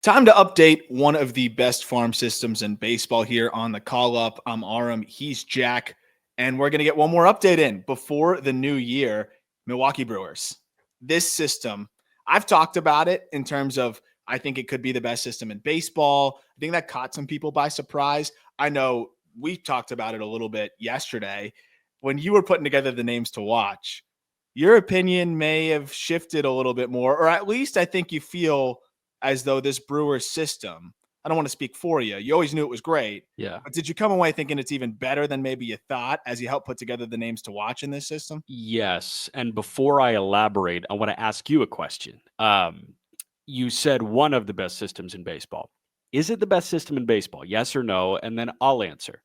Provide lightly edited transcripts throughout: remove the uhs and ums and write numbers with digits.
Time to update one of the best farm systems in baseball here on the call up. I'm Aram, he's Jack, and we're going to get one more update in before the new year. Milwaukee Brewers. This system, I've talked about it in terms of I think it could be the best system in baseball. I think that caught some people by surprise. I know we talked about it a little bit yesterday when you were putting together the names to watch. Your opinion may have shifted a little bit more, or at least I think you feel as though this Brewers system, I don't want to speak for you. You always knew it was great. Yeah. But did you come away thinking it's even better than maybe you thought as you helped put together the names to watch in this system? Yes. And before I elaborate, I want to ask you a question. You said one of the best systems in baseball. Is it the best system in baseball? Yes or no? And then I'll answer.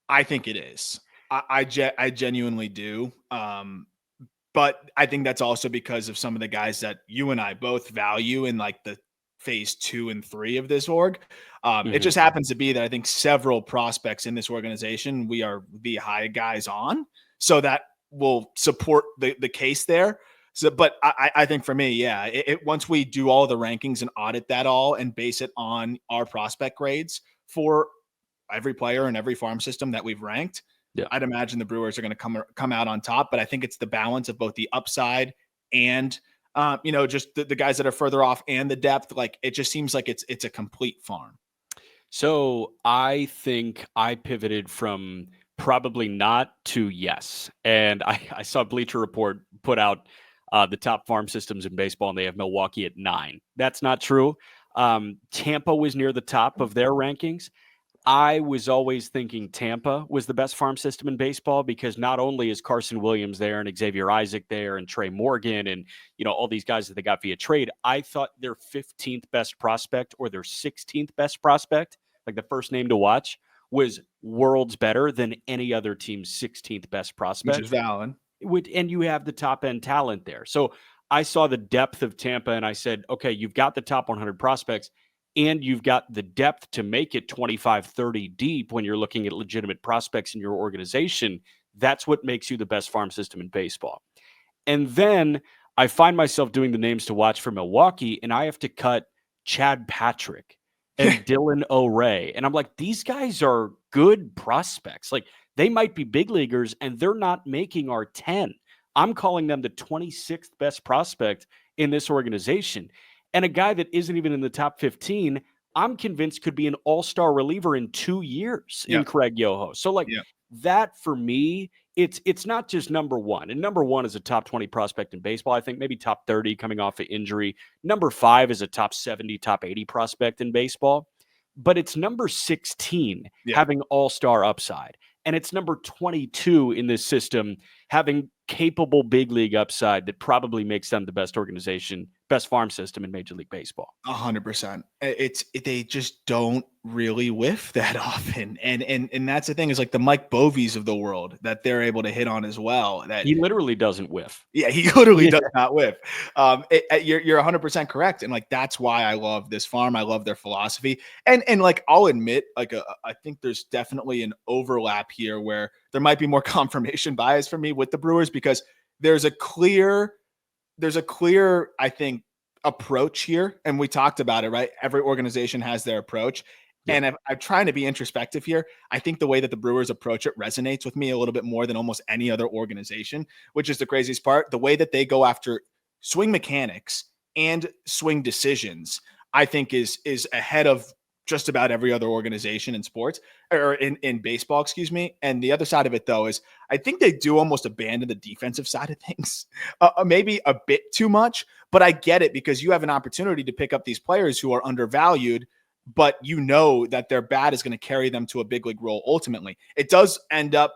I think it is. I genuinely do. But I think that's also because of some of the guys that you and I both value in like the phase 2 and 3 of this org. It just happens to be that I think several prospects in this organization we are the high guys on, so that will support the case there. So, but I think for me, yeah, once we do all the rankings and audit that all and base it on our prospect grades for every player and every farm system that we've ranked, Yeah. I'd imagine the Brewers are going to come out on top. But I think it's the balance of both the upside and just the guys that are further off and the depth. Like it just seems like it's a complete farm. So I think I pivoted from probably not to yes. And I saw Bleacher Report put out the top farm systems in baseball, and they have Milwaukee at 9. That's not true. Tampa was near the top of their rankings. I was always thinking Tampa was the best farm system in baseball because not only is Carson Williams there and Xavier Isaac there and Trey Morgan and, all these guys that they got via trade, I thought their 15th best prospect or their 16th best prospect, like the first name to watch, was worlds better than any other team's 16th best prospect. Which is valid. And you have the top end talent there. So I saw the depth of Tampa and I said, okay, you've got the top 100 prospects. And you've got the depth to make it 25, 30 deep when you're looking at legitimate prospects in your organization. That's what makes you the best farm system in baseball. And then I find myself doing the names to watch for Milwaukee, and I have to cut Chad Patrick and Dylan O'Ray. And I'm like, these guys are good prospects. Like, they might be big leaguers, and they're not making our 10. I'm calling them the 26th best prospect in this organization. And a guy that isn't even in the top 15, I'm convinced could be an all-star reliever in 2 years in Craig Yoho. So that for me, it's not just number one. And number one is a top 20 prospect in baseball. I think maybe top 30 coming off of injury. Number 5 is a top 70, top 80 prospect in baseball. But it's number 16 having all-star upside. And it's number 22 in this system having capable big league upside that probably makes them the best organization, best farm system in Major League Baseball. 100%. They just don't really whiff that often, and that's the thing is like the Mike Boeves of the world that they're able to hit on as well. That he literally doesn't whiff. Yeah, he literally does not whiff. You're 100% correct, and like that's why I love this farm. I love their philosophy, and like I'll admit, like I think there's definitely an overlap here where there might be more confirmation bias for me with the Brewers because there's a clear, I think, approach here. And we talked about it, right? Every organization has their approach. Yeah. And I'm trying to be introspective here. I think the way that the Brewers approach it resonates with me a little bit more than almost any other organization, which is the craziest part. The way that they go after swing mechanics and swing decisions, I think is ahead of just about every other organization in sports or in baseball, excuse me. And the other side of it though, is I think they do almost abandon the defensive side of things, maybe a bit too much, but I get it because you have an opportunity to pick up these players who are undervalued, but you know that their bat is going to carry them to a big league role. Ultimately, it does end up,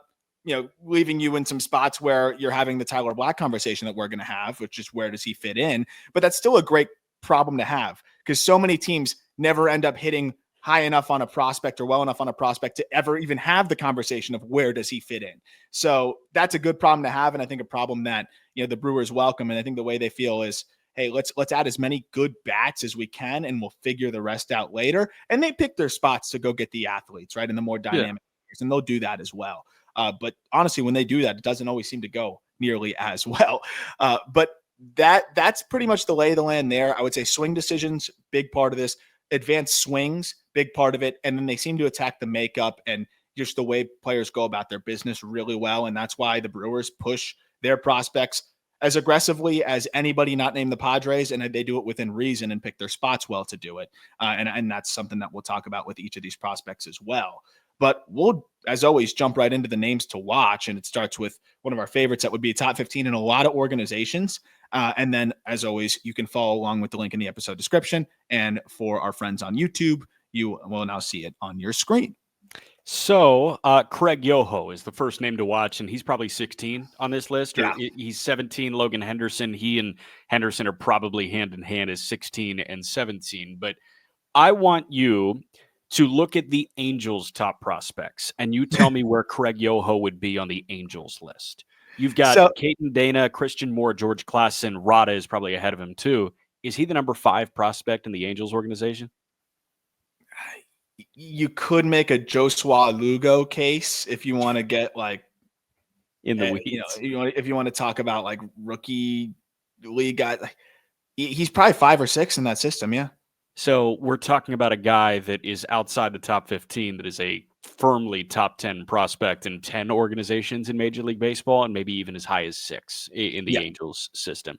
leaving you in some spots where you're having the Tyler Black conversation that we're going to have, which is where does he fit in? But that's still a great problem to have because so many teams never end up hitting high enough on a prospect or well enough on a prospect to ever even have the conversation of where does he fit in. So that's a good problem to have. And I think a problem that, the Brewers welcome. And I think the way they feel is, hey, let's add as many good bats as we can and we'll figure the rest out later. And they pick their spots to go get the athletes, right? And the more dynamic players, and they'll do that as well. But honestly, when they do that, it doesn't always seem to go nearly as well. But that's pretty much the lay of the land there. I would say swing decisions, big part of this. advanced swings, big part of it. And then they seem to attack the makeup and just the way players go about their business really well. And that's why the Brewers push their prospects as aggressively as anybody not named the Padres, and they do it within reason and pick their spots well to do it. And that's something that we'll talk about with each of these prospects as well. But we'll, as always, jump right into the names to watch. And it starts with one of our favorites that would be top 15 in a lot of organizations. And then, as always, you can follow along with the link in the episode description. And for our friends on YouTube, you will now see it on your screen. So Craig Yoho is the first name to watch, and he's probably 16 on this list. Or he's 17. Logan Henderson, he and Henderson are probably hand in hand as 16 and 17. But I want you to look at the Angels' top prospects, and you tell me where Craig Yoho would be on the Angels list. You've got Caden Dana, Christian Moore, George Klassen. Rada is probably ahead of him, too. Is he the number 5 prospect in the Angels organization? You could make a Joshua Lugo case if you want to get like in the weeds. If you want to talk about like rookie league guy, he's probably 5 or 6 in that system. Yeah. So we're talking about a guy that is outside the top 15, that is a firmly top 10 prospect in 10 organizations in Major League Baseball, and maybe even as high as 6 in the Angels system.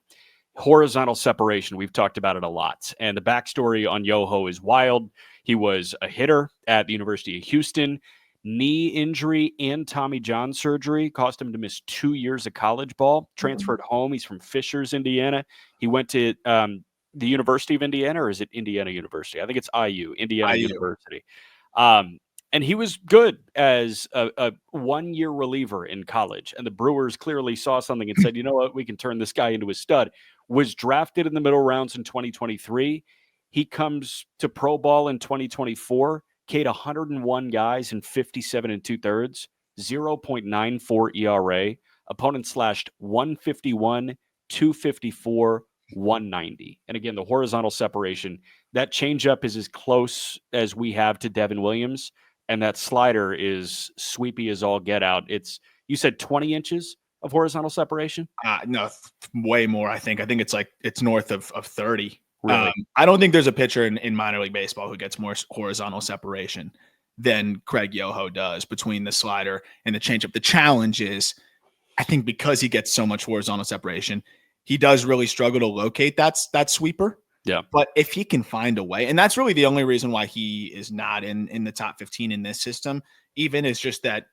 Horizontal separation, we've talked about it a lot. And the backstory on Yoho is wild. He was a hitter at the University of Houston. Knee injury and Tommy John surgery caused him to miss 2 years of college ball. Transferred home. He's from Fishers, Indiana. He went to the University of Indiana, or is it Indiana University? I think it's Indiana University. And he was good as a 1-year reliever in college. And the Brewers clearly saw something and said, you know what, we can turn this guy into a stud. Was drafted in the middle rounds in 2023. He comes to pro ball in 2024, K'd 101 guys in 57 2/3, 0.94 ERA. Opponent slashed 151, 254, 190. And again, the horizontal separation, that changeup is as close as we have to Devin Williams. And that slider is sweepy as all get out. You said 20 inches of horizontal separation? No, way more. I think it's north of 30. Really? I don't think there's a pitcher in minor league baseball who gets more horizontal separation than Craig Yoho does between the slider and the changeup. The challenge is, I think because he gets so much horizontal separation, he does really struggle to locate that sweeper. Yeah. But if he can find a way, and that's really the only reason why he is not in the top 15 in this system, even is just that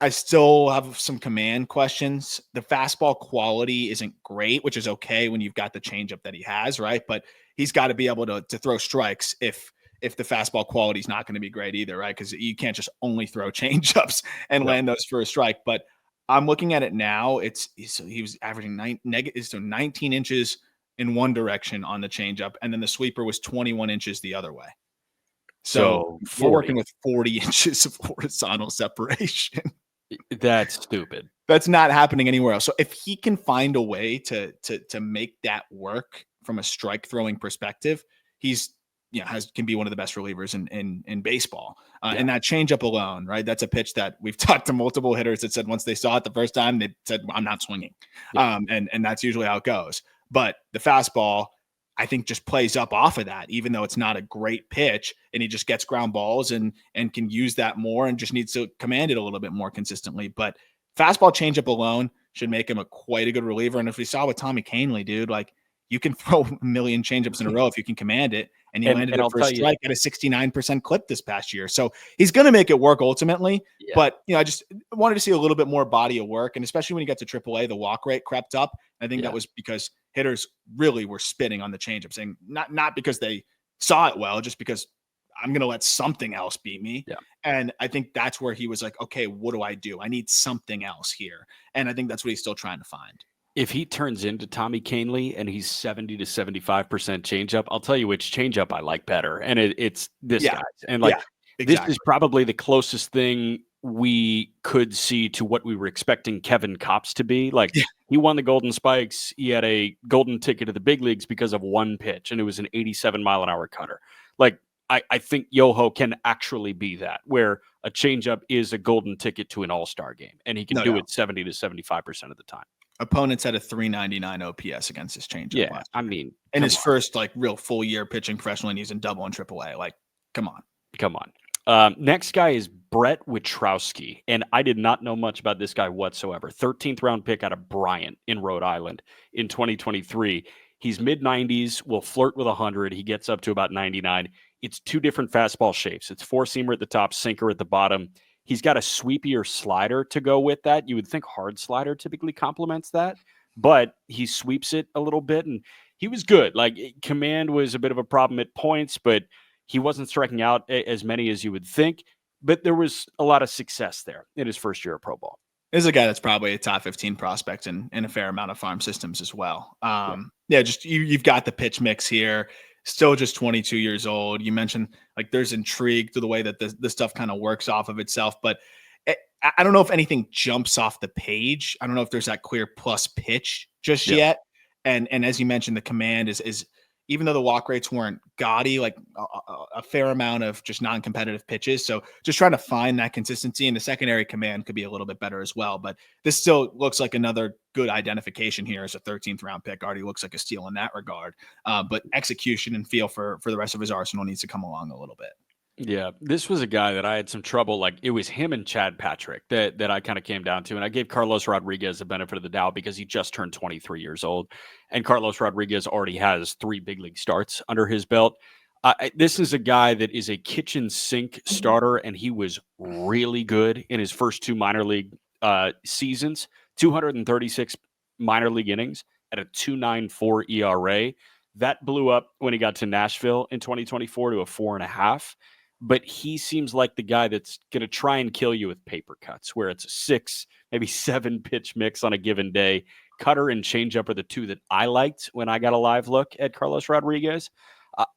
I still have some command questions. The fastball quality isn't great, which is okay when you've got the changeup that he has, right? But he's got to be able to throw strikes if the fastball quality is not going to be great either, right? Because you can't just only throw changeups and land those for a strike. But I'm looking at it now. He was averaging 19 inches in one direction on the changeup, and then the sweeper was 21 inches the other way. So we're working with 40 inches of horizontal separation. That's stupid. That's not happening anywhere else. So if he can find a way to make that work from a strike throwing perspective, he's can be one of the best relievers in baseball. And that changeup alone, right? That's a pitch that we've talked to multiple hitters that said once they saw it the first time, they said, I'm not swinging. And that's usually how it goes. But the fastball, I think, just plays up off of that, even though it's not a great pitch, and he just gets ground balls and can use that more and just needs to command it a little bit more consistently. But fastball changeup alone should make him quite a good reliever. And if we saw with Tommy Kahnle, dude, like you can throw a million changeups in a row if you can command it. And he landed it for a strike at a 69% clip this past year. So he's going to make it work ultimately. Yeah. But, I just wanted to see a little bit more body of work. And especially when you got to AAA, the walk rate crept up. I think that was because hitters really were spitting on the changeup, saying not because they saw it well, just because I'm going to let something else beat me. Yeah. And I think that's where he was like, okay, what do I do? I need something else here. And I think that's what he's still trying to find. If he turns into Tommy Kahnle and he's 70 to 75% changeup, I'll tell you which changeup I like better. And it's this guy's. And this is probably the closest thing we could see to what we were expecting Kevin Kopps to be. He won the Golden Spikes. He had a golden ticket to the big leagues because of one pitch, and it was an 87-mile-an-hour cutter. I think Yoho can actually be that, where a changeup is a golden ticket to an all-star game, and he can do it 70 to 75% of the time. Opponents had a 399 OPS against his changeup last year. I mean, in his first like real full year pitching professionally, and he's in double and triple A. Like, come on. Next guy is Brett Witrowski, and I did not know much about this guy whatsoever. 13th round pick out of Bryant in Rhode Island in 2023. He's mid-90s, will flirt with 100. He gets up to about 99. It's two different fastball shapes. It's four-seamer at the top, sinker at the bottom. He's got a sweepier slider to go with that. You would think hard slider typically complements that, but he sweeps it a little bit, and he was good. Like, command was a bit of a problem at points, but he wasn't striking out as many as you would think. But there was a lot of success there in his first year of pro ball. This is a guy that's probably a top 15 prospect in a fair amount of farm systems as well. Just you've got the pitch mix here. Still just 22 years old. You mentioned like there's intrigue to the way that the stuff kind of works off of itself, but I don't know if anything jumps off the page. I don't know if there's that clear plus pitch just yet. And as you mentioned, the command is even though the walk rates weren't gaudy, like a fair amount of just non-competitive pitches. So just trying to find that consistency, and the secondary command could be a little bit better as well. But this still looks like another good identification here as a 13th round pick. Already looks like a steal in that regard. But execution and feel for the rest of his arsenal needs to come along a little bit. Yeah, this was a guy that I had some trouble. Like, it was him and Chad Patrick that I kind of came down to. And I gave Carlos Rodriguez the benefit of the doubt because he just turned 23 years old. And Carlos Rodriguez already has 3 big league starts under his belt. This is a guy that is a kitchen sink starter, and he was really good in his first 2 minor league seasons. 236 minor league innings at a 2.94 ERA. That blew up when he got to Nashville in 2024 to a 4.5. But he seems like the guy that's going to try and kill you with paper cuts, where it's a 6, maybe 7 pitch mix on a given day. Cutter and changeup are the 2 that I liked when I got a live look at Carlos Rodriguez.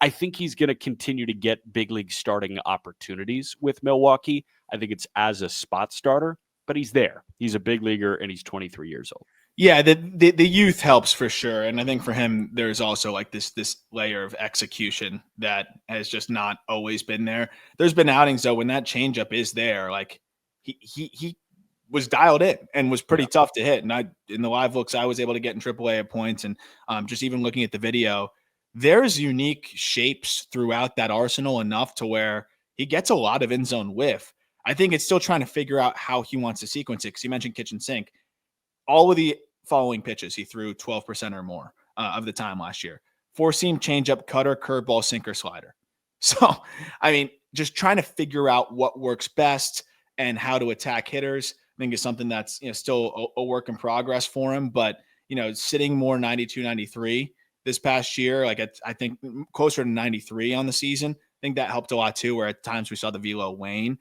I think he's going to continue to get big league starting opportunities with Milwaukee. I think it's as a spot starter, but he's there. He's a big leaguer, and he's 23 years old. Yeah, the youth helps for sure. And I think for him, there's also like this layer of execution that has just not always been there. There's been outings though when that changeup is there, like he was dialed in and was pretty tough to hit. And in the live looks I was able to get in AAA at points, and just even looking at the video, there's unique shapes throughout that arsenal enough to where he gets a lot of in zone whiff. I think it's still trying to figure out how he wants to sequence it, because you mentioned kitchen sink. All of the following pitches he threw 12% or more of the time last year. 4-seam, changeup, cutter, curveball, sinker, slider. So, I mean, just trying to figure out what works best and how to attack hitters, I think is something that's still a work in progress for him. But, sitting more 92, 93 this past year, like I think closer to 93 on the season, I think that helped a lot too, where at times we saw the velo wane.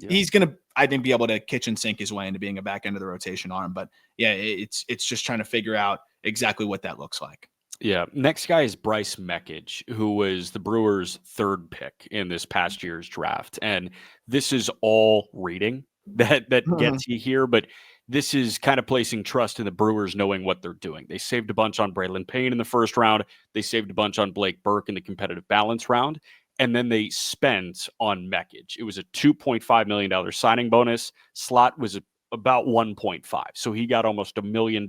He's going to, I think, be able to kitchen sink his way into being a back end of the rotation arm. But yeah, it's just trying to figure out exactly what that looks like. Yeah. Next guy is Bryce Mekich, who was the Brewers' 3rd pick in this past year's draft. And this is all reading that gets you here, but this is kind of placing trust in the Brewers knowing what they're doing. They saved a bunch on Braylon Payne in the first round. They saved a bunch on Blake Burke in the competitive balance round. And then they spent on Mekich. It was a $2.5 million signing bonus. Slot was about 1.5. So he got almost $1 million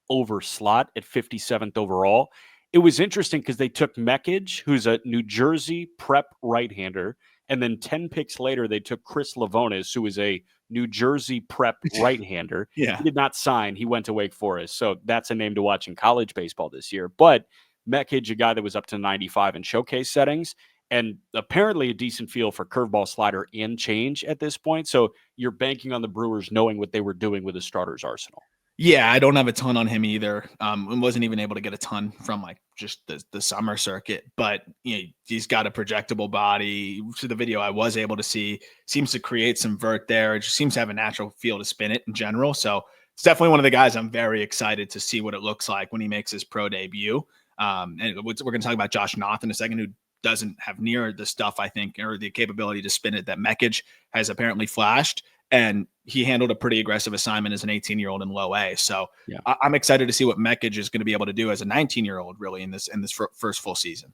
over Slot at 57th overall. It was interesting because they took Mekich, who's a New Jersey prep right-hander, and then 10 picks later, they took Chris Lavonis, who is a New Jersey prep right-hander. He did not sign. He went to Wake Forest. So that's a name to watch in college baseball this year. But Mekich, a guy that was up to 95 in showcase settings, and apparently a decent feel for curveball, slider, and change at this point. So you're banking on the Brewers knowing what they were doing with the starter's arsenal. Yeah, I don't have a ton on him either. Wasn't even able to get a ton from like just the summer circuit, but he's got a projectable body. So the video I was able to see seems to create some vert there. It just seems to have a natural feel to spin it in general. So it's definitely one of the guys I'm very excited to see what it looks like when he makes his pro debut. And we're going to talk about Josh Knoth in a second, who doesn't have near the stuff, I think, or the capability to spin it that Mekich has apparently flashed. And he handled a pretty aggressive assignment as an 18-year-old in low A. So I'm excited to see what Mekich is going to be able to do as a 19-year-old, really, in this first full season.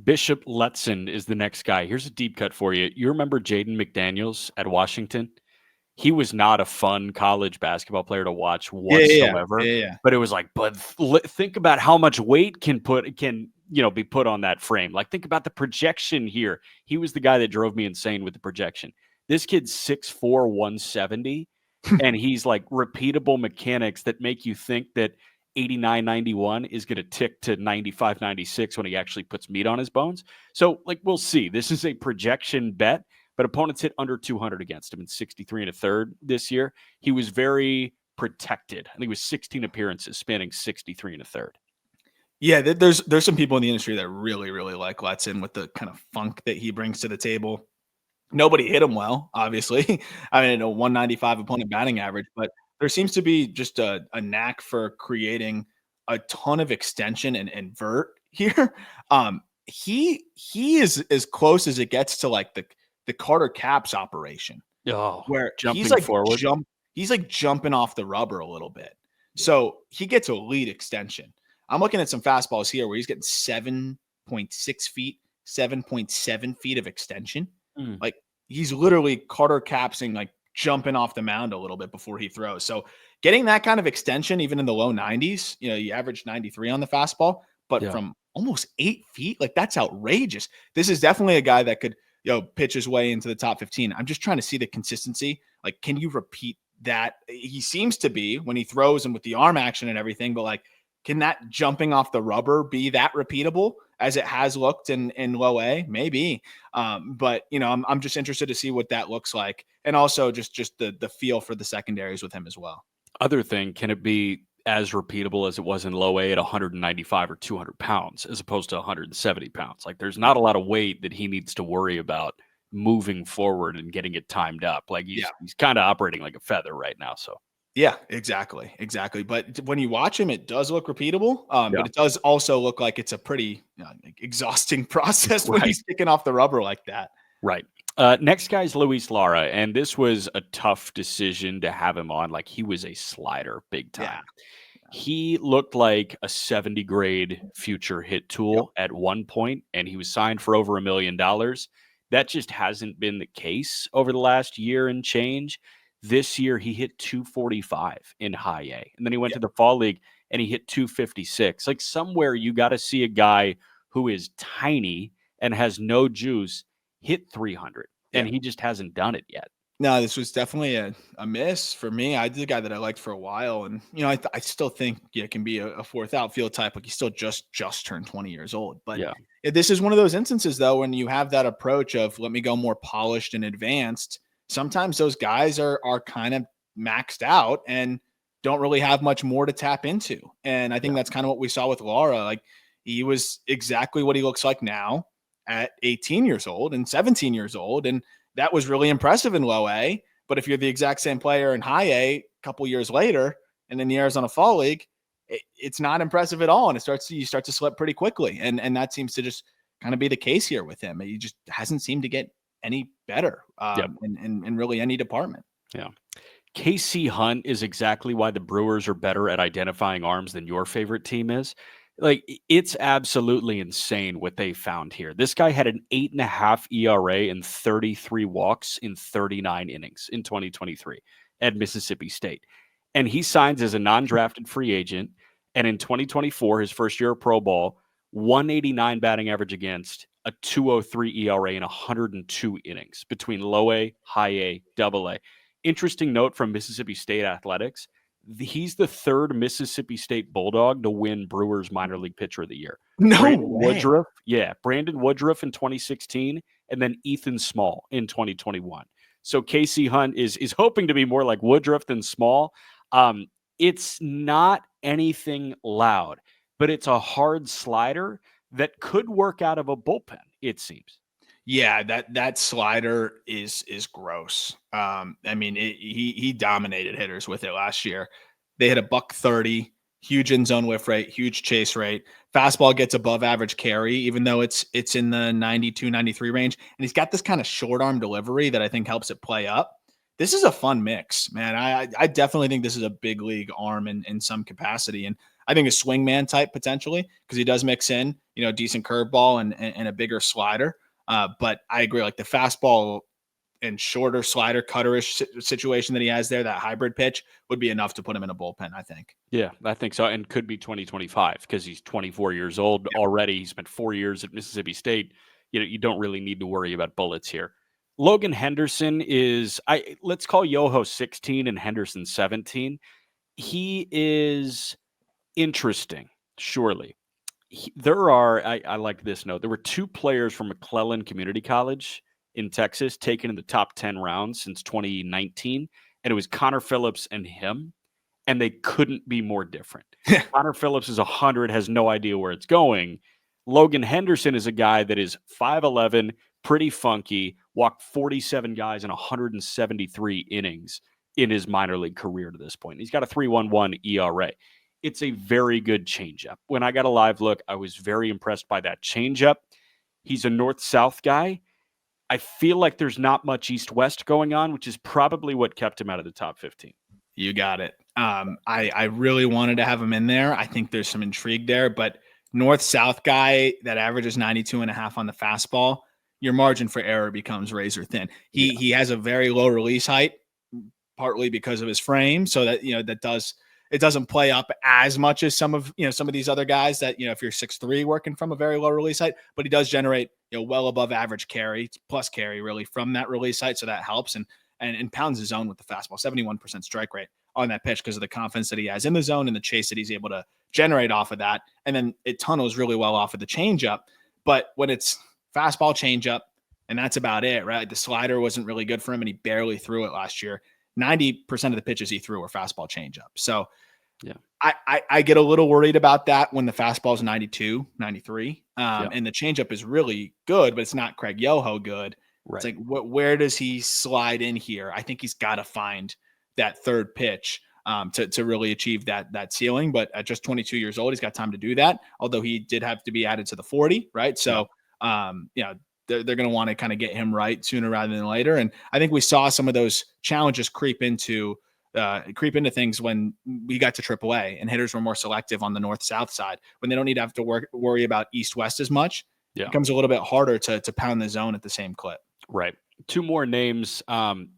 Bishop Letson is the next guy. Here's a deep cut for you. You remember Jaden McDaniels at Washington? he was not a fun college basketball player to watch Yeah. whatsoever. Yeah. But it was like, but think about how much weight can be put on that frame. Like, think about the projection here. He was the guy that drove me insane with the projection. This kid's 6'4", 170, and he's like repeatable mechanics that make you think that 89, 91 is going to tick to 95, 96 when he actually puts meat on his bones. So, like, we'll see. This is a projection bet, but opponents hit under 200 against him in 63 and a third this year. He was very protected. I think it was 16 appearances spanning 63 and a third. Yeah, there's some people in the industry that really, really like Letson with the kind of funk that he brings to the table. Nobody hit him well, obviously. I mean, a 195 opponent batting average, but there seems to be just a knack for creating a ton of extension and vert here. He is as close as it gets to like the Carter Capps operation, where jumping he's like forward. He's like jumping off the rubber a little bit. So he gets elite extension. I'm looking at some fastballs here where he's getting 7.6 feet, 7.7 feet of extension. Like, he's literally Carter Capsing, like jumping off the mound a little bit before he throws. So getting that kind of extension, even in the low 90s, you average 93 on the fastball, but from almost 8 feet, like, that's outrageous. This is definitely a guy that could, pitch his way into the top 15. I'm just trying to see the consistency. Like, can you repeat that? He seems to be when he throws and with the arm action and everything, but like, can that jumping off the rubber be that repeatable as it has looked in low A? Maybe. But I'm just interested to see what that looks like. And also just the feel for the secondaries with him as well. Other thing, can it be as repeatable as it was in low A at 195 or 200 pounds as opposed to 170 pounds? Like, there's not a lot of weight that he needs to worry about moving forward and getting it timed up. Like, he's kind of operating like a feather right now. So. Yeah, exactly. But when you watch him, it does look repeatable, but it does also look like it's a pretty exhausting process when he's kicking off the rubber like that. Right. Next guy is Luis Lara, and this was a tough decision to have him on. Like, he was a slider big time. Yeah. He looked like a 70 grade future hit tool at one point, and he was signed for over $1 million. That just hasn't been the case over the last year and change. This year, he hit 245 in high A, and then he went to the fall league and he hit 256. Like, somewhere you got to see a guy who is tiny and has no juice hit 300, and he just hasn't done it yet. No, this was definitely a miss for me. I did a guy that I liked for a while, and I still think it can be a fourth outfield type. Like, he still just turned 20 years old. But this is one of those instances, though, when you have that approach of let me go more polished and advanced. Sometimes those guys are kind of maxed out and don't really have much more to tap into. And I think that's kind of what we saw with Lara. Like, he was exactly what he looks like now at 18 years old and 17 years old. And that was really impressive in low A. But if you're the exact same player in high A a couple years later and in the Arizona Fall League, it's not impressive at all. And you start to slip pretty quickly. And that seems to just kind of be the case here with him. He just hasn't seemed to get any better in really any department. Yeah. KC Hunt is exactly why the Brewers are better at identifying arms than your favorite team is. Like, it's absolutely insane what they found here. This guy had an 8.5 ERA and 33 walks in 39 innings in 2023 at Mississippi State. And he signs as a non-drafted free agent. And in 2024, his first year of pro ball, 189 batting average against, a 203 ERA in 102 innings between low A, high A, double A. Interesting note from Mississippi State Athletics. He's the third Mississippi State Bulldog to win Brewers minor league pitcher of the year. Brandon Woodruff in 2016, and then Ethan Small in 2021. So KC Hunt is hoping to be more like Woodruff than Small. It's not anything loud, but it's a hard slider that could work out of a bullpen, it seems. Yeah, that slider is gross. I mean, he dominated hitters with it last year. They hit a $130, huge in zone whiff rate, huge chase rate. Fastball gets above average carry, even though it's in the 92, 93 range. And he's got this kind of short arm delivery that I think helps it play up. This is a fun mix, man. I definitely think this is a big league arm in some capacity. And I think a swingman type potentially, because he does mix in, decent curveball and a bigger slider. But I agree, like the fastball and shorter slider cutterish situation that he has there, that hybrid pitch would be enough to put him in a bullpen, I think. Yeah, I think so. And could be 2025 because he's 24 years old already. He spent 4 years at Mississippi State. You don't really need to worry about bullets here. Logan Henderson is, let's call Yoho 16 and Henderson 17. He is interesting, surely. I like this note. There were 2 players from McClellan Community College in Texas taken in the top 10 rounds since 2019, and it was Connor Phillips and him, and they couldn't be more different. Connor Phillips is 100, has no idea where it's going. Logan Henderson is a guy that is 5'11", pretty funky, walked 47 guys in 173 innings in his minor league career to this point. He's got a 3.11 ERA. It's a very good changeup. When I got a live look, I was very impressed by that changeup. He's a north-south guy. I feel like there's not much east-west going on, which is probably what kept him out of the top 15. You got it. I really wanted to have him in there. I think there's some intrigue there, but north-south guy that averages 92.5 on the fastball, your margin for error becomes razor thin. He has a very low release height, partly because of his frame, so that it doesn't play up as much as some of these other guys that, if you're 6'3", working from a very low release height, but he does generate well above average carry, plus carry really from that release height, so that helps and pounds the zone with the fastball. 71% strike rate on that pitch because of the confidence that he has in the zone and the chase that he's able to generate off of that. And then it tunnels really well off of the changeup. But when it's fastball, changeup, and that's about it, right? The slider wasn't really good for him, and he barely threw it last year. 90% of the pitches he threw were fastball, changeup. So yeah, I get a little worried about that when the fastball is 92, 93, and the changeup is really good, but it's not Craig Yoho good. Right. It's like, where does he slide in here? I think he's got to find that third pitch to really achieve that ceiling. But at just 22 years old, he's got time to do that. Although he did have to be added to the 40, right? So, they're going to want to kind of get him right sooner rather than later. And I think we saw some of those challenges creep into things when we got to AAA and hitters were more selective on the north-south side when they don't need to have to worry about east-west as much. It becomes a little bit harder to pound the zone at the same clip. Right. 2 more names.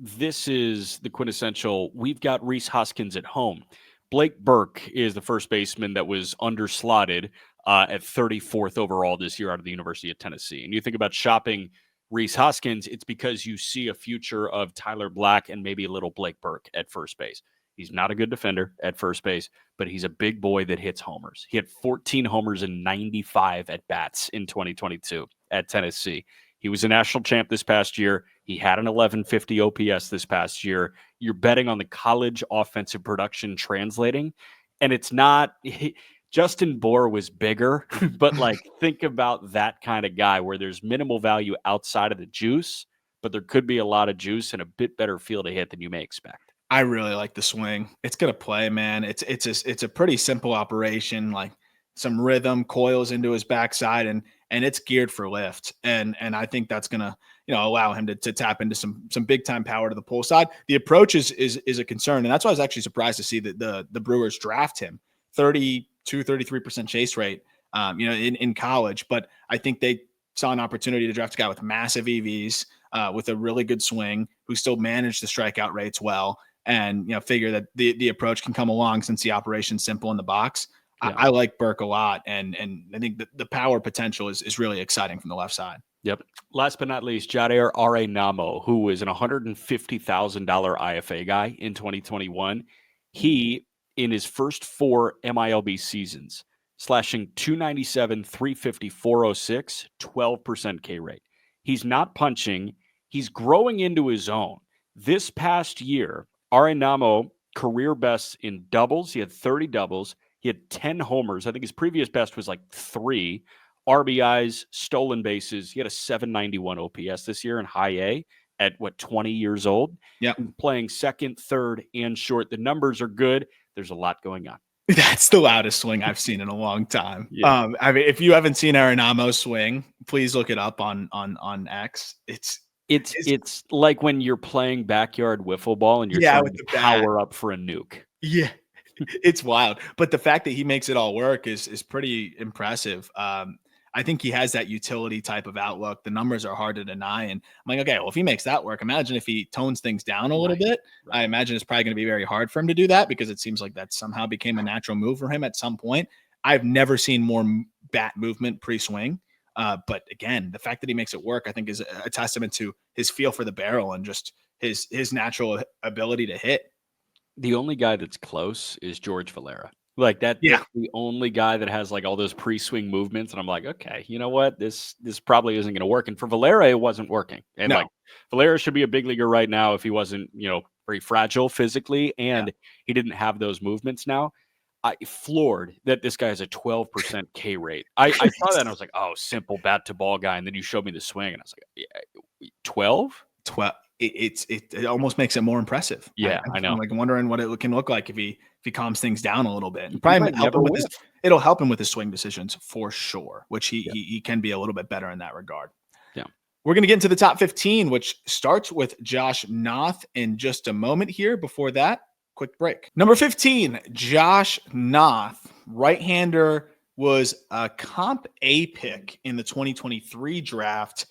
This is the quintessential. We've got Rhys Hoskins at home. Blake Burke is the first baseman that was underslotted at 34th overall this year out of the University of Tennessee. And you think about shopping Rhys Hoskins, it's because you see a future of Tyler Black and maybe a little Blake Burke at first base. He's not a good defender at first base, but he's a big boy that hits homers. He had 14 homers and 95 at-bats in 2022 at Tennessee. He was a national champ this past year. He had an 1150 OPS this past year. You're betting on the college offensive production translating, and it's not Justin Bohr was bigger, but think about that kind of guy where there's minimal value outside of the juice, but there could be a lot of juice and a bit better feel to hit than you may expect. I really like the swing. It's going to play, man. It's a pretty simple operation, like some rhythm, coils into his backside, and it's geared for lift. And I think that's going to, allow him to tap into some big time power to the pull side. The approach is a concern. And that's why I was actually surprised to see that the Brewers draft him 33% chase rate, in college. But I think they saw an opportunity to draft a guy with massive EVs, with a really good swing, who still managed the strikeout rates well, and figure that the approach can come along since the operation's simple in the box. Yeah. I like Burke a lot, and I think the power potential is really exciting from the left side. Yep. Last but not least, Jadier Arenamo, who was an $150,000 IFA guy in 2021. He, in his first 4 MILB seasons, slashing 297, 350, 406, 12% K rate. He's not punching. He's growing into his own. This past year, Arenamo career best in doubles. He had 30 doubles. He had 10 homers. I think his previous best was 3 RBIs, stolen bases. He had a 791 OPS this year in high A at 20 years old. Yeah, playing second, third, and short. The numbers are good. There's a lot going on. That's the loudest swing I've seen in a long time. Yeah. If you haven't seen Arenamo swing, please look it up on X. It's like when you're playing backyard wiffle ball and you're trying to power up for a nuke. Yeah. It's wild. But the fact that he makes it all work is pretty impressive. I think he has that utility type of outlook. The numbers are hard to deny. And I'm like, okay, well, if he makes that work, imagine if he tones things down a little bit. Right. I imagine it's probably going to be very hard for him to do that because it seems like that somehow became a natural move for him at some point. I've never seen more bat movement pre-swing. But again, the fact that he makes it work, I think, is a testament to his feel for the barrel and just his natural ability to hit. The only guy that's close is George Valera. Like that's the only guy that has like all those pre-swing movements, and I'm like, okay, you know what? This probably isn't going to work. And for Valera, it wasn't working. And like Valera should be a big leaguer right now if he wasn't, very fragile physically, and he didn't have those movements now. I floored that this guy has a 12% K rate. I saw that and I was like, oh, simple bat to ball guy. And then you showed me the swing, and I was like, yeah, 12? 12. It almost makes it more impressive. Yeah, I know. I'm like wondering what it can look like if he calms things down a little bit. And probably it'll help him with his swing decisions for sure, which he can be a little bit better in that regard. Yeah. We're going to get into the top 15, which starts with Josh Knoth in just a moment here. Before that, quick break. Number 15, Josh Knoth, right-hander, was a comp A pick in the 2023 draft,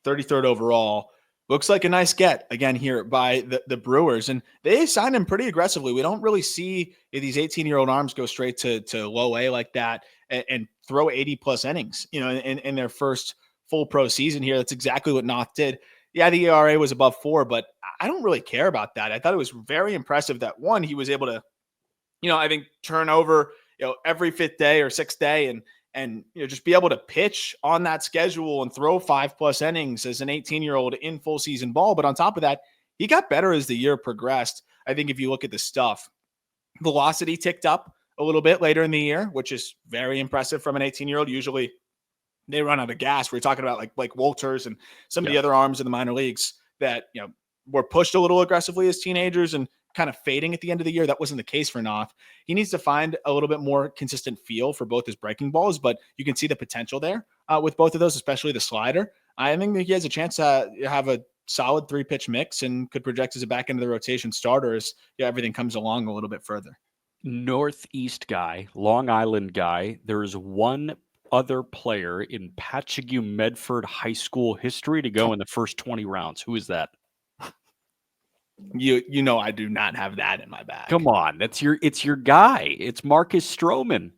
33rd overall. Looks like a nice get again here by the Brewers, and they signed him pretty aggressively. We don't really see these 18-year-old arms go straight to low A like that and throw 80+ innings, in their first full pro season here. That's exactly what Knoth did. Yeah, the ERA was above 4, but I don't really care about that. I thought it was very impressive that, one, he was able to, I think turn over, every 5th day or 6th day and just be able to pitch on that schedule and throw 5+ innings as an 18-year-old in full season ball. But on top of that, he got better as the year progressed. I think if you look at the stuff, velocity ticked up a little bit later in the year, which is very impressive from an 18-year-old. Usually they run out of gas. We're talking about like Walters and some of the other arms in the minor leagues that, were pushed a little aggressively as teenagers and kind of fading at the end of the year. That wasn't the case for Knoth. He needs to find a little bit more consistent feel for both his breaking balls, but you can see the potential there with both of those, especially the slider. I think that he has a chance to have a solid 3-pitch mix and could project as a back end of the rotation starter as everything comes along a little bit further. Northeast guy, Long Island guy. There's one other player in Patchegu Medford High School history to go in the first 20 rounds. Who is that? I do not have that in my bag. Come on, it's your guy. It's Marcus Stroman.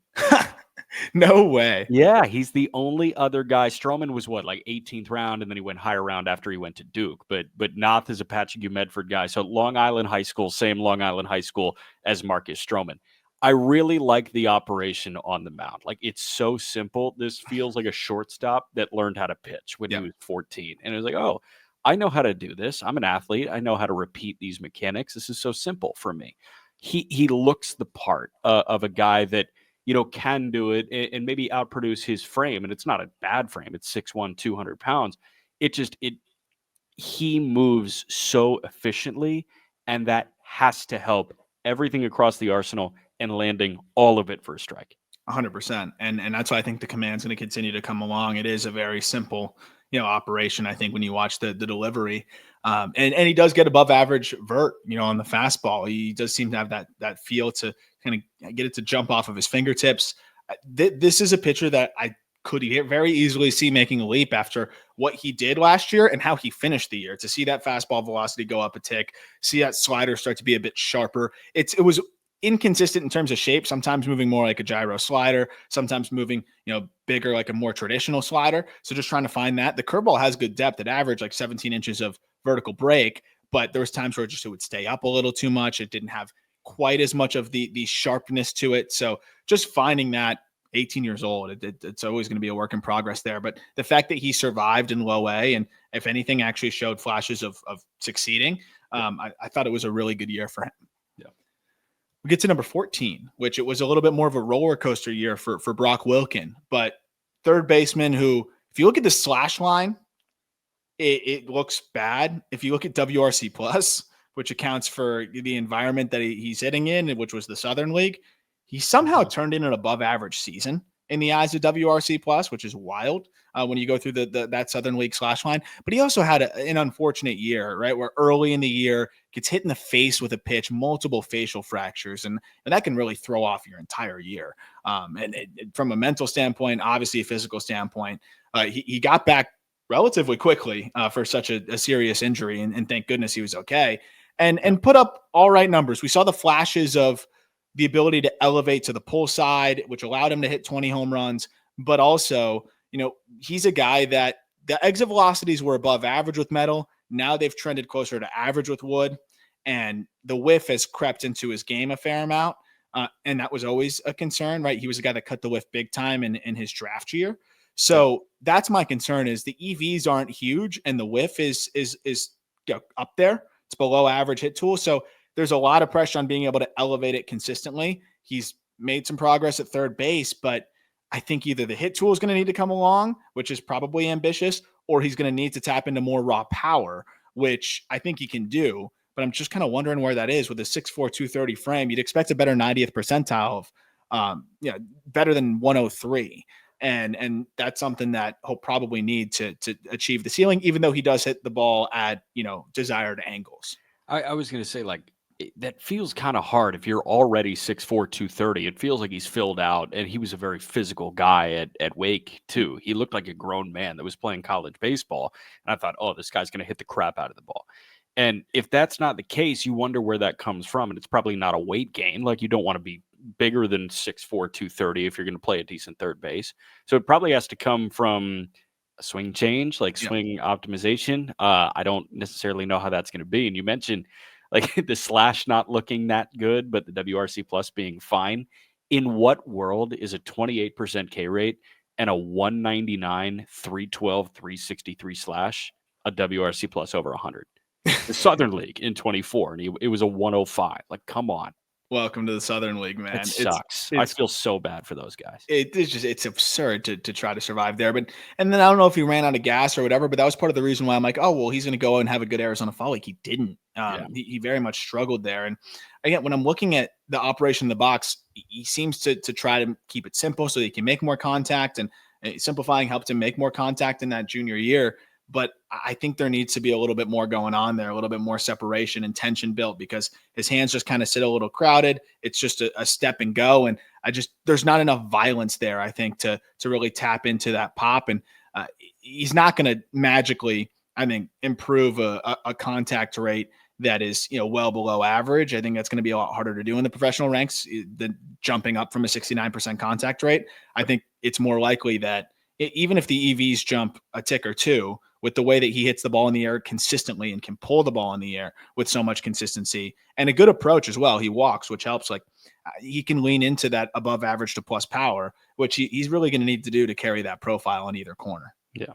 No way. Yeah, he's the only other guy. Stroman was like 18th round, and then he went higher round after he went to Duke. But Knoth is a Patchegu Medford guy. So Long Island High School, same Long Island High School as Marcus Stroman. I really like the operation on the mound. Like, it's so simple. This feels like a shortstop that learned how to pitch when he was 14. And it was like, oh, I know how to do this. I'm an athlete. I know how to repeat these mechanics. This is so simple for me. He looks the part of a guy that, can do it and maybe outproduce his frame. And it's not a bad frame. It's 6'1", 200 pounds. He moves so efficiently, and that has to help everything across the arsenal and landing all of it for a strike. 100%. And that's why I think the command's going to continue to come along. It is a very simple, operation. I think when you watch the delivery, and he does get above average vert, on the fastball. He does seem to have that feel to kind of get it to jump off of his fingertips. This is a pitcher that I could very easily see making a leap after what he did last year and how he finished the year. To see that fastball velocity go up a tick, see that slider start to be a bit sharper. It was inconsistent in terms of shape, sometimes moving more like a gyro slider, sometimes moving, bigger like a more traditional slider. So just trying to find that. The curveball has good depth at average, like 17 inches of vertical break, but there was times where it would stay up a little too much. It didn't have quite as much of the sharpness to it. So just finding that, 18 years old, it's always going to be a work in progress there. But the fact that he survived in low A and if anything actually showed flashes of succeeding, I thought it was a really good year for him. We get to number 14, which it was a little bit more of a roller coaster year for Brock Wilken, but third baseman who, if you look at the slash line, it looks bad. If you look at WRC plus, which accounts for the environment that he's hitting in, which was the Southern League, he somehow turned in an above average season in the eyes of WRC plus, which is wild when you go through that Southern League slash line. But he also had an unfortunate year, right? Where early in the year gets hit in the face with a pitch, multiple facial fractures, and that can really throw off your entire year. And from a mental standpoint, obviously a physical standpoint, he got back relatively quickly for such a serious injury, and thank goodness he was okay, and put up all right numbers. We saw the flashes of the ability to elevate to the pull side, which allowed him to hit 20 home runs, but also, he's a guy that the exit velocities were above average with metal. Now they've trended closer to average with wood, and the whiff has crept into his game a fair amount. And that was always a concern, right? He was a guy that cut the whiff big time in his draft year. So that's my concern, is the EVs aren't huge and the whiff is up there. It's below average hit tool. So there's a lot of pressure on being able to elevate it consistently. He's made some progress at third base, but I think either the hit tool is going to need to come along, which is probably ambitious, or he's going to need to tap into more raw power, which I think he can do. But I'm just kind of wondering where that is with a 6'4", 230 frame. You'd expect a better 90th percentile of, better than 103. And that's something that he'll probably need to achieve the ceiling, even though he does hit the ball at, desired angles. I was going to say, that feels kind of hard if you're already 6'4", 230. It feels like he's filled out, and he was a very physical guy at Wake, too. He looked like a grown man that was playing college baseball, and I thought, oh, this guy's going to hit the crap out of the ball. And if that's not the case, you wonder where that comes from, and it's probably not a weight gain. Like, you don't want to be bigger than 6'4", 230 if you're going to play a decent third base. So it probably has to come from a swing change, swing optimization. I don't necessarily know how that's going to be. And you mentioned the slash not looking that good, but the WRC plus being fine. In what world is a 28% K rate and a 199, 312, 363 slash a WRC plus over 100? The Southern League in 24, and it was a 105. Come on. Welcome to the Southern League, man. It sucks. I feel so bad for those guys. It's absurd to try to survive there. And then I don't know if he ran out of gas or whatever, but that was part of the reason why I'm like, oh, well, he's going to go and have a good Arizona fall. He didn't. He very much struggled there. And again, when I'm looking at the operation in the box, he seems to try to keep it simple so that he can make more contact, and simplifying helped him make more contact in that junior year. But I think there needs to be a little bit more going on there, a little bit more separation and tension built, because his hands just kind of sit a little crowded. It's just a step and go. And there's not enough violence there, I think, to really tap into that pop. And he's not going to magically, I think, improve a contact rate that is, well below average. I think that's going to be a lot harder to do in the professional ranks than jumping up from a 69% contact rate. I think it's more likely that even if the EVs jump a tick or two, with the way that he hits the ball in the air consistently and can pull the ball in the air with so much consistency and a good approach as well. He walks, which helps. He can lean into that above average to plus power, which he's really going to need to do to carry that profile on either corner. Yeah.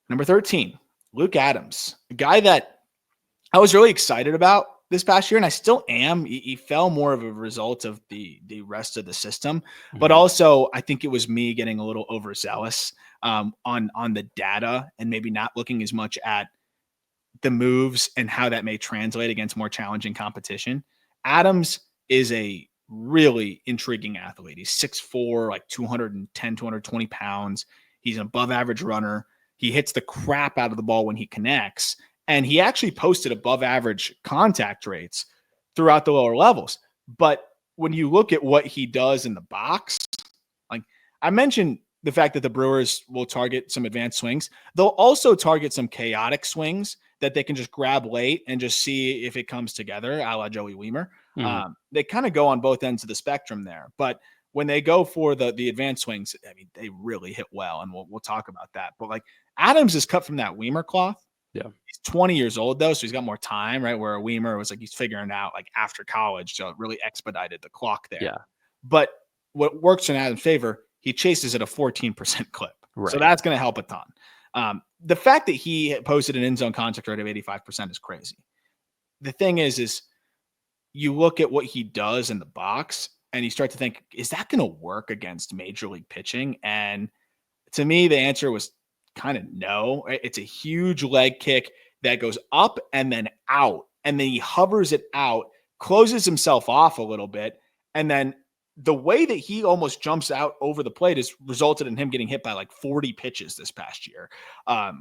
Number 13, Luke Adams, a guy that I was really excited about this past year, and I still am. He fell more of a result of the rest of the system, but also I think it was me getting a little overzealous on the data and maybe not looking as much at the moves and how that may translate against more challenging competition. Adams is a really intriguing athlete. He's 6'4", 210, 220 pounds. He's an above average runner. He hits the crap out of the ball when he connects. And he actually posted above average contact rates throughout the lower levels. But when you look at what he does in the box, I mentioned the fact that the Brewers will target some advanced swings. They'll also target some chaotic swings that they can just grab late and just see if it comes together, a la Joey Wiemer. They kind of go on both ends of the spectrum there. But when they go for the advanced swings, I mean, they really hit well, and we'll talk about that. But Adams is cut from that Wiemer cloth. Yeah. He's 20 years old though, so he's got more time, right? Where a Wiemer was he's figuring out after college, so it really expedited the clock there. Yeah. But what works in Adams' favor, he chases at a 14% clip. Right. So that's going to help a ton. The fact that he posted an in-zone contact rate of 85% is crazy. The thing is you look at what he does in the box and you start to think, is that going to work against major league pitching? And to me, the answer was kind of no. It's a huge leg kick that goes up and then out, and then he hovers it out, closes himself off a little bit, and then the way that he almost jumps out over the plate has resulted in him getting hit by 40 pitches this past year,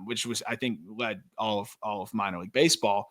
which was, I think, led all of minor league baseball.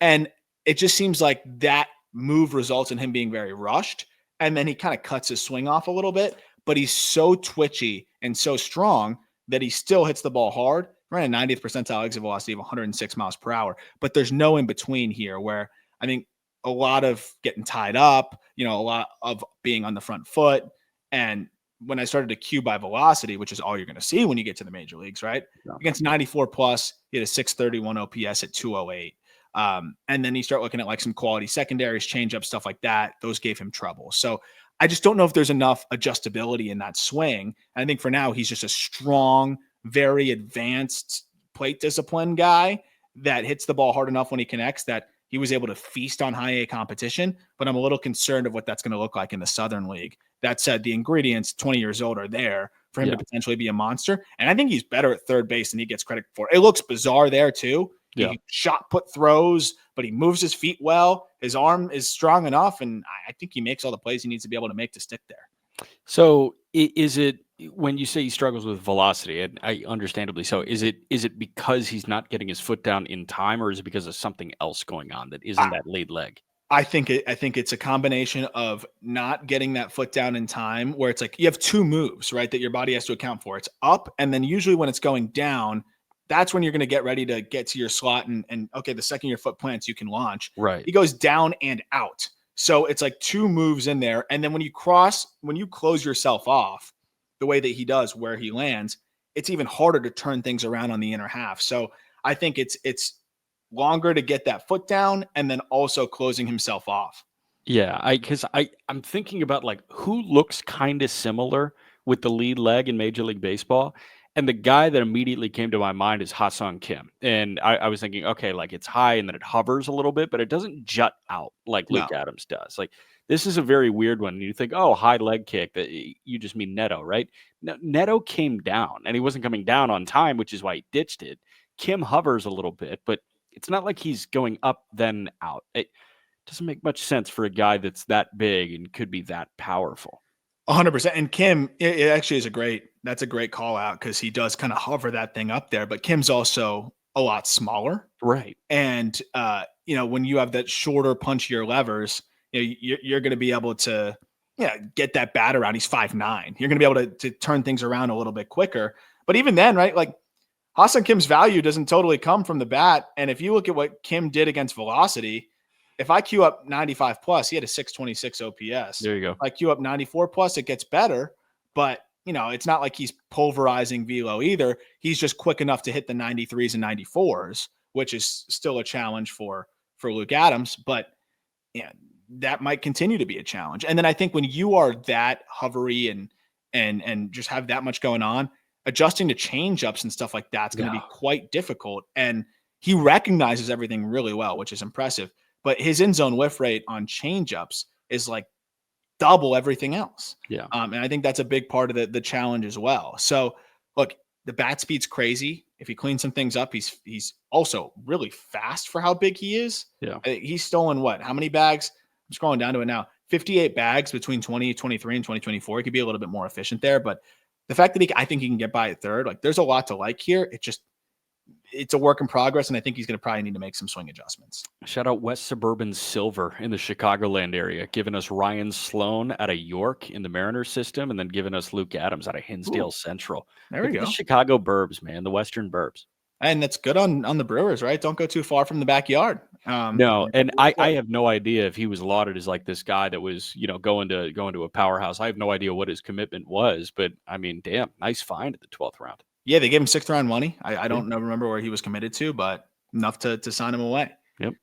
And it just seems like that move results in him being very rushed. And then he kind of cuts his swing off a little bit, but he's so twitchy and so strong that he still hits the ball hard. Ran a 90th percentile exit velocity of 106 miles per hour, but there's no in between here where I think a lot of getting tied up, a lot of being on the front foot. And when I started to cue by velocity, which is all you're going to see when you get to the major leagues, right? Yeah. Against 94 plus, he had a 631 OPS at 208. And then you start looking at like some quality secondaries, changeup, stuff like that. Those gave him trouble. So I just don't know if there's enough adjustability in that swing. And I think for now, he's just a strong, very advanced plate discipline guy that hits the ball hard enough when he connects that he was able to feast on high A competition. But I'm a little concerned of what that's going to look like in the Southern League. That said, the ingredients, 20 years old, are there for him to potentially be a monster. And I think he's better at third base than he gets credit for. It looks bizarre there too. He shot put throws, but he moves his feet well. His arm is strong enough, and I think he makes all the plays he needs to be able to make to stick there. So is it, when you say he struggles with velocity, and I understandably so, is it because he's not getting his foot down in time, or is it because of something else going on that isn't that lead leg? I think it's a combination of not getting that foot down in time, where it's like you have two moves, right, that your body has to account for. It's up, and then usually when it's going down, that's when you're going to get ready to get to your slot. And okay, the second your foot plants, you can launch. Right. He goes down and out. So it's like two moves in there. And then when you close yourself off the way that he does where he lands, it's even harder to turn things around on the inner half. So I think it's longer to get that foot down and then also closing himself off. Yeah. I'm thinking about like who looks kind of similar with the lead leg in Major League Baseball. And the guy that immediately came to my mind is Ha-Seong Kim. And I was thinking, okay, like it's high and then it hovers a little bit, but it doesn't jut out like Luke Adams does. Like this is a very weird one. You think, oh, high leg kick, that you just mean Neto, right? No, Neto came down and he wasn't coming down on time, which is why he ditched it. Kim hovers a little bit, but it's not like he's going up then out. It doesn't make much sense for a guy that's that big and could be that powerful. 100%. And Kim, it actually is that's a great call out because he does kind of hover that thing up there, but Kim's also a lot smaller. Right. And, when you have that shorter, punchier levers, you're going to be able to get that bat around. He's 5'9". You're going to be able to turn things around a little bit quicker. But even then, right, like Ha-Seong Kim's value doesn't totally come from the bat. And if you look at what Kim did against velocity, if I queue up 95 plus, he had a 626 OPS. There you go. If I queue up 94 plus, it gets better. But, it's not like he's pulverizing velo either. He's just quick enough to hit the 93s and 94s, which is still a challenge for Luke Adams. But that might continue to be a challenge. And then I think when you are that hovery and just have that much going on, adjusting to change-ups and stuff like that's going to be quite difficult. And he recognizes everything really well, which is impressive. But his in-zone whiff rate on change-ups is like double everything else. Yeah. And I think that's a big part of the challenge as well. So, look, the bat speed's crazy. If he cleans some things up, he's also really fast for how big he is. Yeah. He's stolen what? How many bags? I'm scrolling down to it now. 58 bags between 2023 and 2024. He could be a little bit more efficient there. But the fact that I think he can get by at third, like there's a lot to like here. It's a work in progress, and I think he's going to probably need to make some swing adjustments. Shout out West Suburban Silver in the Chicagoland area, giving us Ryan Sloan out of York in the Mariners system, and then giving us Luke Adams out of Hinsdale Central. There we go. The Chicago burbs, man, the Western burbs. And that's good on the Brewers, right? Don't go too far from the backyard. No, and I have no idea if he was lauded as like this guy that was, going to a powerhouse. I have no idea what his commitment was, but I mean, damn, nice find at the 12th round. Yeah, they gave him 6th round money. I don't remember where he was committed to, but enough to sign him away. Yep.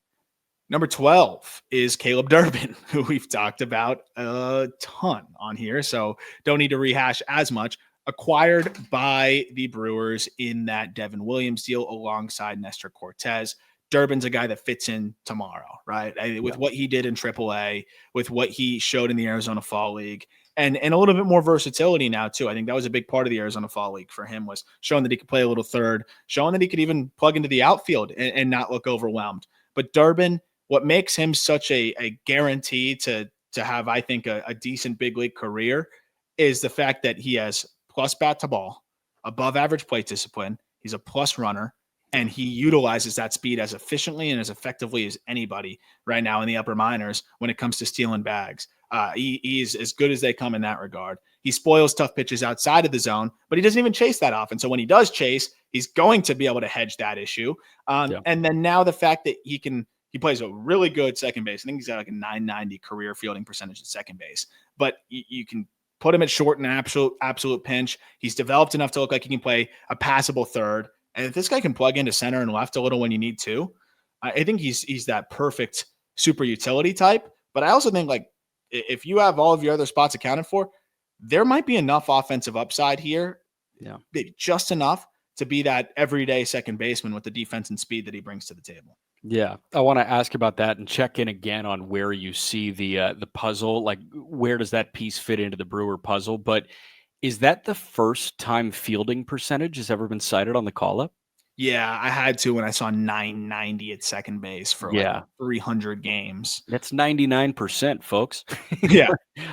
Number 12 is Caleb Durbin, who we've talked about a ton on here, so don't need to rehash as much. Acquired by the Brewers in that Devin Williams deal alongside Nestor Cortez. Durbin's a guy that fits in tomorrow, right? With what he did in AAA, with what he showed in the Arizona Fall League, and a little bit more versatility now too. I think that was a big part of the Arizona Fall League for him, was showing that he could play a little third, showing that he could even plug into the outfield and not look overwhelmed. But Durbin, what makes him such a guarantee to have, I think, a decent big league career is the fact that he has plus bat to ball, above average plate discipline. He's a plus runner, And he utilizes that speed as efficiently and as effectively as anybody right now in the upper minors when it comes to stealing bags. He's as good as they come in that regard. He spoils tough pitches outside of the zone, but he doesn't even chase that often. So when he does chase, he's going to be able to hedge that issue. And then now the fact that he plays a really good second base. I think he's got like a 990 career fielding percentage at second base, but you can put him at short in an absolute pinch. He's developed enough to look like he can play a passable third. And if this guy can plug into center and left a little when you need to, I think he's that perfect super utility type. But I also think, like, if you have all of your other spots accounted for, there might be enough offensive upside here. Yeah. Maybe just enough to be that everyday second baseman with the defense and speed that he brings to the table. Yeah. I want to ask about that and check in again on where you see the puzzle. Like, where does that piece fit into the Brewer puzzle? But is that the first time fielding percentage has ever been cited on the call-up? Yeah, I had to when I saw 990 at second base for like 300 games. That's 99%, folks. Yeah.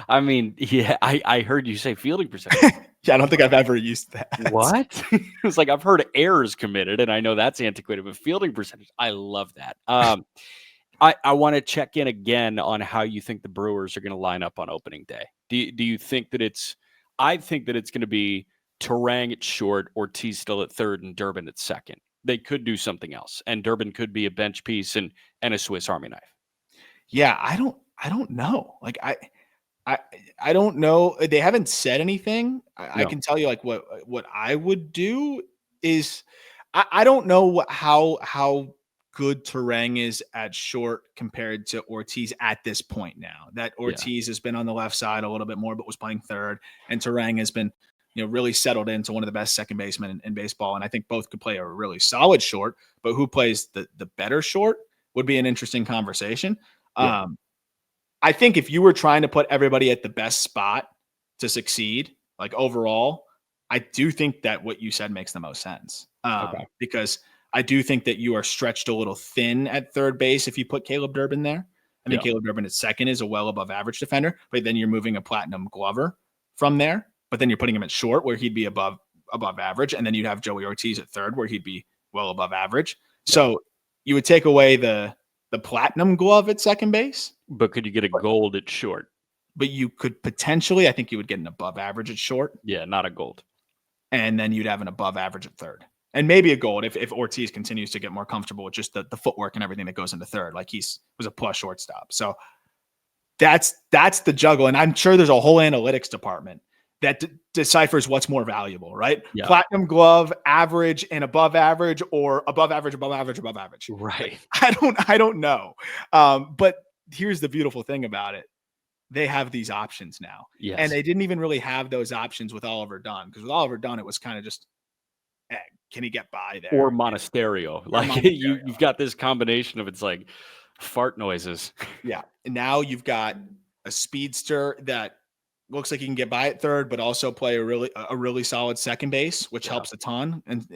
I mean, yeah, I heard you say fielding percentage. Yeah, I don't think I've ever used that. What? It's like I've heard errors committed, and I know that's antiquated, but fielding percentage, I love that. I want to check in again on how you think the Brewers are going to line up on opening day. Do you think that I think that it's going to be Turang at short, Ortiz still at third, and Durbin at second. They could do something else, and Durbin could be a bench piece and a Swiss Army knife. Yeah, I don't know. Like I don't know. They haven't said anything. I can tell you, like, what I would do is I don't know how good Turang is at short compared to Ortiz at this point now. That Ortiz has been on the left side a little bit more, but was playing third, and Turang has been, really settled into one of the best second basemen in baseball. And I think both could play a really solid short, but who plays the better short would be an interesting conversation. Yeah. I think if you were trying to put everybody at the best spot to succeed, like overall, I do think that what you said makes the most sense. Because I do think that you are stretched a little thin at third base if you put Caleb Durbin there. I think Caleb Durbin at second is a well above average defender, but then you're moving a platinum glover from there. But then you're putting him at short where he'd be above average. And then you'd have Joey Ortiz at third where he'd be well above average. So you would take away the platinum glove at second base. But could you get a gold at short? But you could potentially, I think you would get an above average at short. Yeah, not a gold. And then you'd have an above average at third. And maybe a gold if Ortiz continues to get more comfortable with just the footwork and everything that goes into third. Like was a plus shortstop. So that's the juggle. And I'm sure there's a whole analytics department that deciphers what's more valuable, right? Yeah. Platinum glove, average and above average, or above average, above average, above average. Right. I don't know. But here's the beautiful thing about it. They have these options now. Yes. And they didn't even really have those options with Oliver Dunn, because with Oliver Dunn, it was kind of just, can he get by there? Or Monasterio. You've got this combination of, it's like fart noises. Yeah. And now you've got a speedster that looks like he can get by at third, but also play a really solid second base, which helps a ton. And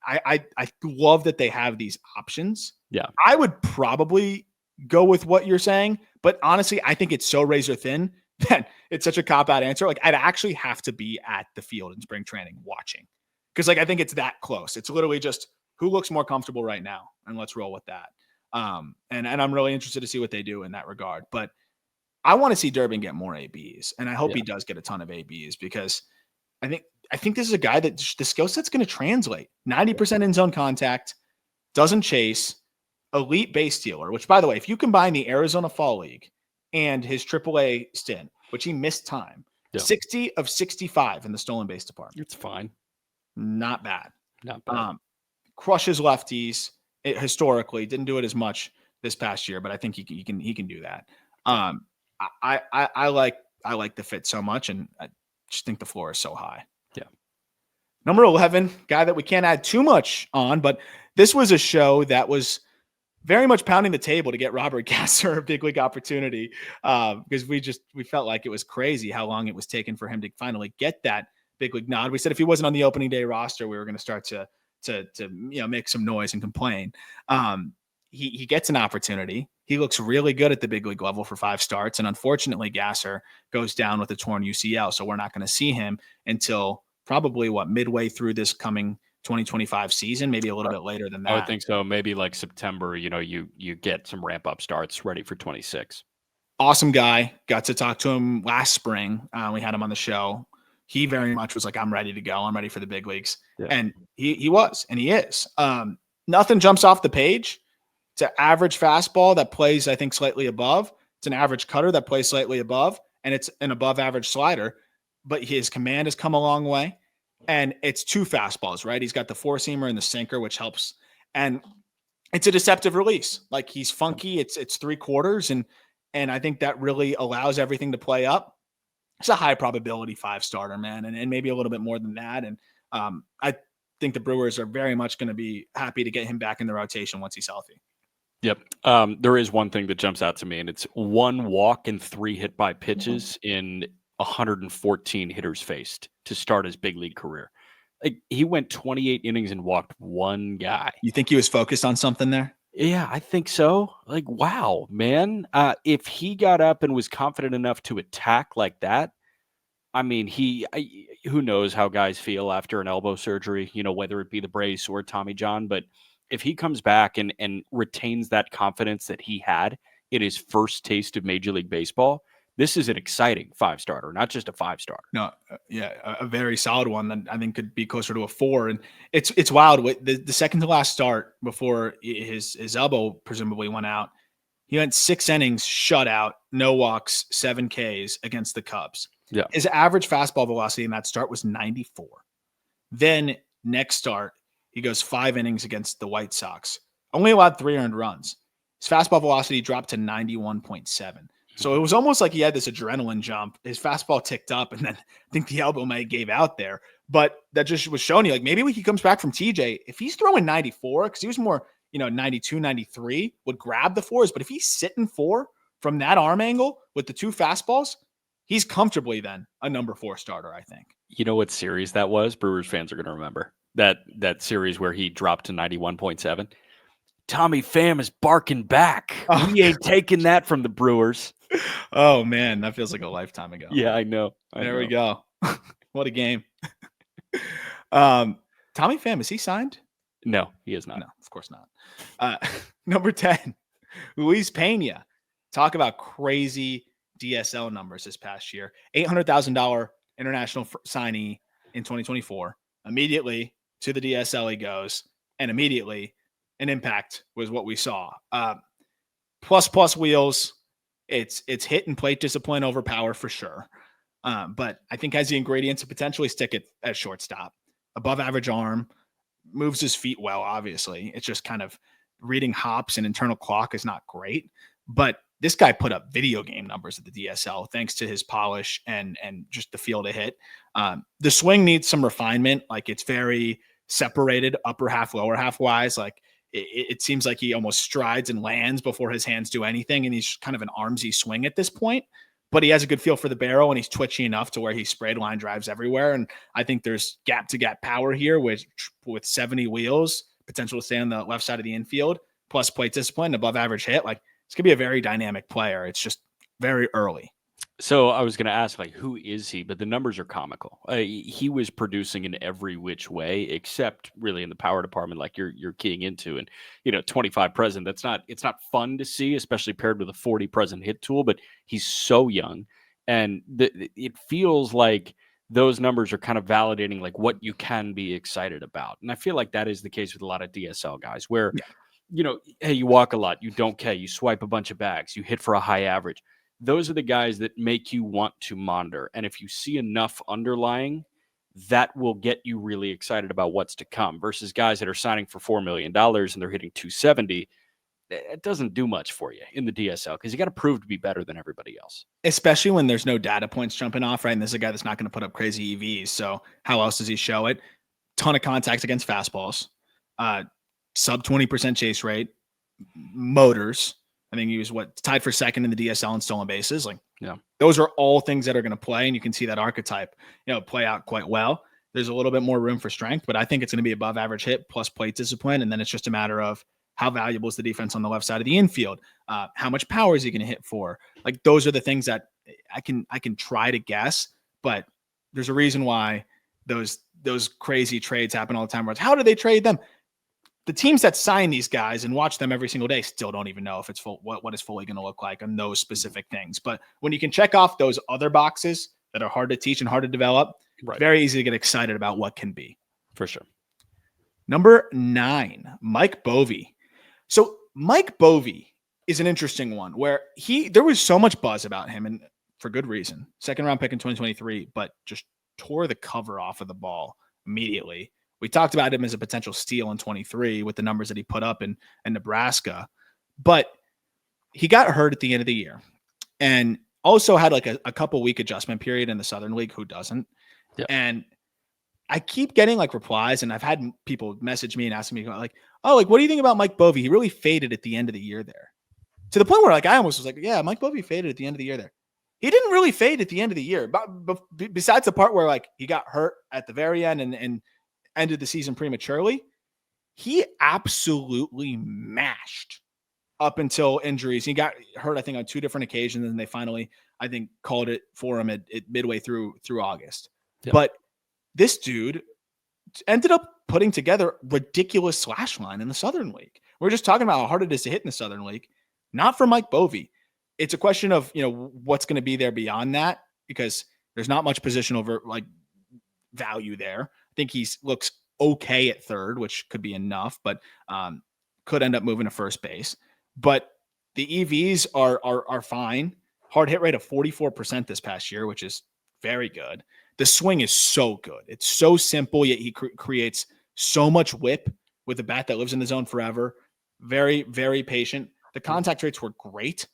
I love that they have these options. Yeah. I would probably go with what you're saying, but honestly, I think it's so razor thin that it's such a cop-out answer. Like, I'd actually have to be at the field in spring training watching, because like I think it's that close. It's literally just who looks more comfortable right now, and let's roll with that. And I'm really interested to see what they do in that regard. But I want to see Durbin get more ABs, and I hope he does get a ton of ABs, because I think this is a guy that the skill set's going to translate. 90% in zone contact, doesn't chase, elite base stealer. Which, by the way, if you combine the Arizona Fall League and his AAA stint, which he missed time, 60 of 65 in the stolen base department. It's fine, not bad. Not bad. Crushes lefties. Historically didn't do it as much this past year, but I think he can do that. I like the fit so much, and I just think the floor is so high. Yeah. Number 11, guy that we can't add too much on, but this was a show that was very much pounding the table to get Robert Gasser a big league opportunity, because we felt like it was crazy how long it was taking for him to finally get that big league nod. We said if he wasn't on the opening day roster, we were going to start to make some noise and complain. He gets an opportunity. He looks really good at the big league level for 5 starts. And unfortunately, Gasser goes down with a torn UCL. So we're not going to see him until probably midway through this coming 2025 season, maybe a little bit later than that. I would think so. Maybe like September, you get some ramp up starts ready for 26. Awesome guy. Got to talk to him last spring. We had him on the show. He very much was like, I'm ready to go. I'm ready for the big leagues. Yeah. And he was, and he is. Nothing jumps off the page. It's an average fastball that plays, I think, slightly above. It's an average cutter that plays slightly above, and it's an above average slider. But his command has come a long way. And it's 2 fastballs, right? He's got the 4-seamer and the sinker, which helps. And it's a deceptive release. Like, he's funky. It's 3/4. And I think that really allows everything to play up. It's a high probability 5-starter, man. And maybe a little bit more than that. And I think the Brewers are very much going to be happy to get him back in the rotation once he's healthy. Yep. There is one thing that jumps out to me, and it's 1 walk and 3 hit by pitches in 114 hitters faced to start his big league career. Like, he went 28 innings and walked 1 guy. You think he was focused on something there? Yeah, I think so. Like, wow, man. If he got up and was confident enough to attack like that, I mean, who knows how guys feel after an elbow surgery, whether it be the brace or Tommy John. But if he comes back and retains that confidence that he had in his first taste of Major League Baseball, this is an exciting 5-starter, not just a 5-star. No, a very solid one that I think could be closer to a 4. And it's wild. The second to last start before his elbow presumably went out, he went 6 innings, shutout, no walks, 7 Ks against the Cubs. Yeah. His average fastball velocity in that start was 94. Then next start, he goes 5 innings against the White Sox, only allowed 3 earned runs. His fastball velocity dropped to 91.7. So it was almost like he had this adrenaline jump. His fastball ticked up, and then I think the elbow might gave out there. But that just was showing you, like, maybe when he comes back from TJ, if he's throwing 94, because he was more, 92, 93, would grab the 4s. But if he's sitting 4 from that arm angle with the 2 fastballs, he's comfortably then a number 4 starter, I think. You know what series that was? Brewers fans are going to remember that series where he dropped to 91.7. Tommy Pham is barking back. Oh. We ain't taking that from the Brewers. Oh, man, that feels like a lifetime ago. Yeah, I know. We go. What a game. Tommy Pham, is he signed? No, he is not. No, of course not. Number 10, Luis Pena. Talk about crazy DSL numbers this past year. $800,000 international signee in 2024. Immediately to the DSL he goes, and immediately an impact was what we saw. Plus wheels. It's hit and plate discipline over power for sure. But I think has the ingredients to potentially stick it at shortstop. Above average arm, moves his feet well, obviously. It's just kind of reading hops and internal clock is not great. But this guy put up video game numbers at the DSL thanks to his polish and just the feel to hit. The swing needs some refinement. Like, it's very separated upper half, lower half wise. Like, it seems like he almost strides and lands before his hands do anything. And he's kind of an armsy swing at this point, but he has a good feel for the barrel and he's twitchy enough to where he sprayed line drives everywhere. And I think there's gap to gap power here with 70 wheels, potential to stay on the left side of the infield, plus plate discipline, above average hit. Like, it's going to be a very dynamic player. It's just very early. So I was going to ask, like, who is he? But the numbers are comical. He was producing in every which way, except really in the power department, like you're keying into. And 25 present. It's not fun to see, especially paired with a 40 present hit tool. But he's so young, and it feels like those numbers are kind of validating like what you can be excited about. And I feel like that is the case with a lot of DSL guys, where hey, you walk a lot, you don't K, you swipe a bunch of bags, you hit for a high average. Those are the guys that make you want to monitor. And if you see enough underlying, that will get you really excited about what's to come versus guys that are signing for $4 million and they're hitting 270. It doesn't do much for you in the DSL because you got to prove to be better than everybody else. Especially when there's no data points jumping off, right? And this is a guy that's not going to put up crazy EVs. So how else does he show it? Ton of contacts against fastballs, sub 20% chase rate, motors. I think he was tied for second in the DSL in stolen bases. Like, those are all things that are going to play, and you can see that archetype, play out quite well. There's a little bit more room for strength, but I think it's going to be above average hit plus plate discipline, and then it's just a matter of how valuable is the defense on the left side of the infield? How much power is he going to hit for? Like, those are the things that I can try to guess, but there's a reason why those crazy trades happen all the time. Where it's, how do they trade them? The teams that sign these guys and watch them every single day still don't even know if it's full, what is fully going to look like on those specific things. But when you can check off those other boxes that are hard to teach and hard to develop, Right. very easy to get excited about what can be. For sure. Number 9, Mike Boeve. So Mike Boeve is an interesting one where there was so much buzz about him, and for good reason. 2nd round pick in 2023, but just tore the cover off of the ball immediately. We talked about him as a potential steal in 23 with the numbers that he put up in Nebraska, but he got hurt at the end of the year and also had like a couple week adjustment period in the Southern League. Who doesn't? Yeah. And I keep getting like replies, and I've had people message me and asking me like, oh, like, what do you think about Mike Boeve? He really faded at the end of the year there, to the point where like I almost was like, yeah, Mike Boeve faded at the end of the year there. He didn't really fade at the end of the year, but besides the part where like he got hurt at the very end and ended the season prematurely, he absolutely mashed up until injuries. He got hurt, I think, on 2 different occasions, and they finally, I think, called it for him at midway through August. Yeah. But this dude ended up putting together ridiculous slash line in the Southern League. We're just talking about how hard it is to hit in the Southern League, not for Mike Boeve. It's a question of, what's going to be there beyond that, because there's not much positional like value there. I think he looks okay at third, which could be enough, but could end up moving to first base. But the EVs are fine. Hard hit rate of 44% this past year, which is very good. The swing is so good. It's so simple, yet he creates so much whip with a bat that lives in the zone forever. Very, very patient. The contact rates were great.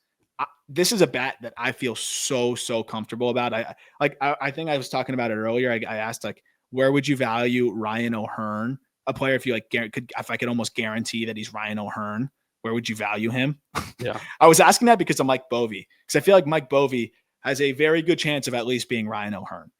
This is a bat that I feel so comfortable about. I think I was talking about it earlier. I asked, like, where would you value Ryan O'Hearn, a player, if you like if I could almost guarantee that he's Ryan O'Hearn, where would you value him? Yeah. I was asking that because of Mike Boeve, because I feel like Mike Boeve has a very good chance of at least being Ryan O'Hearn.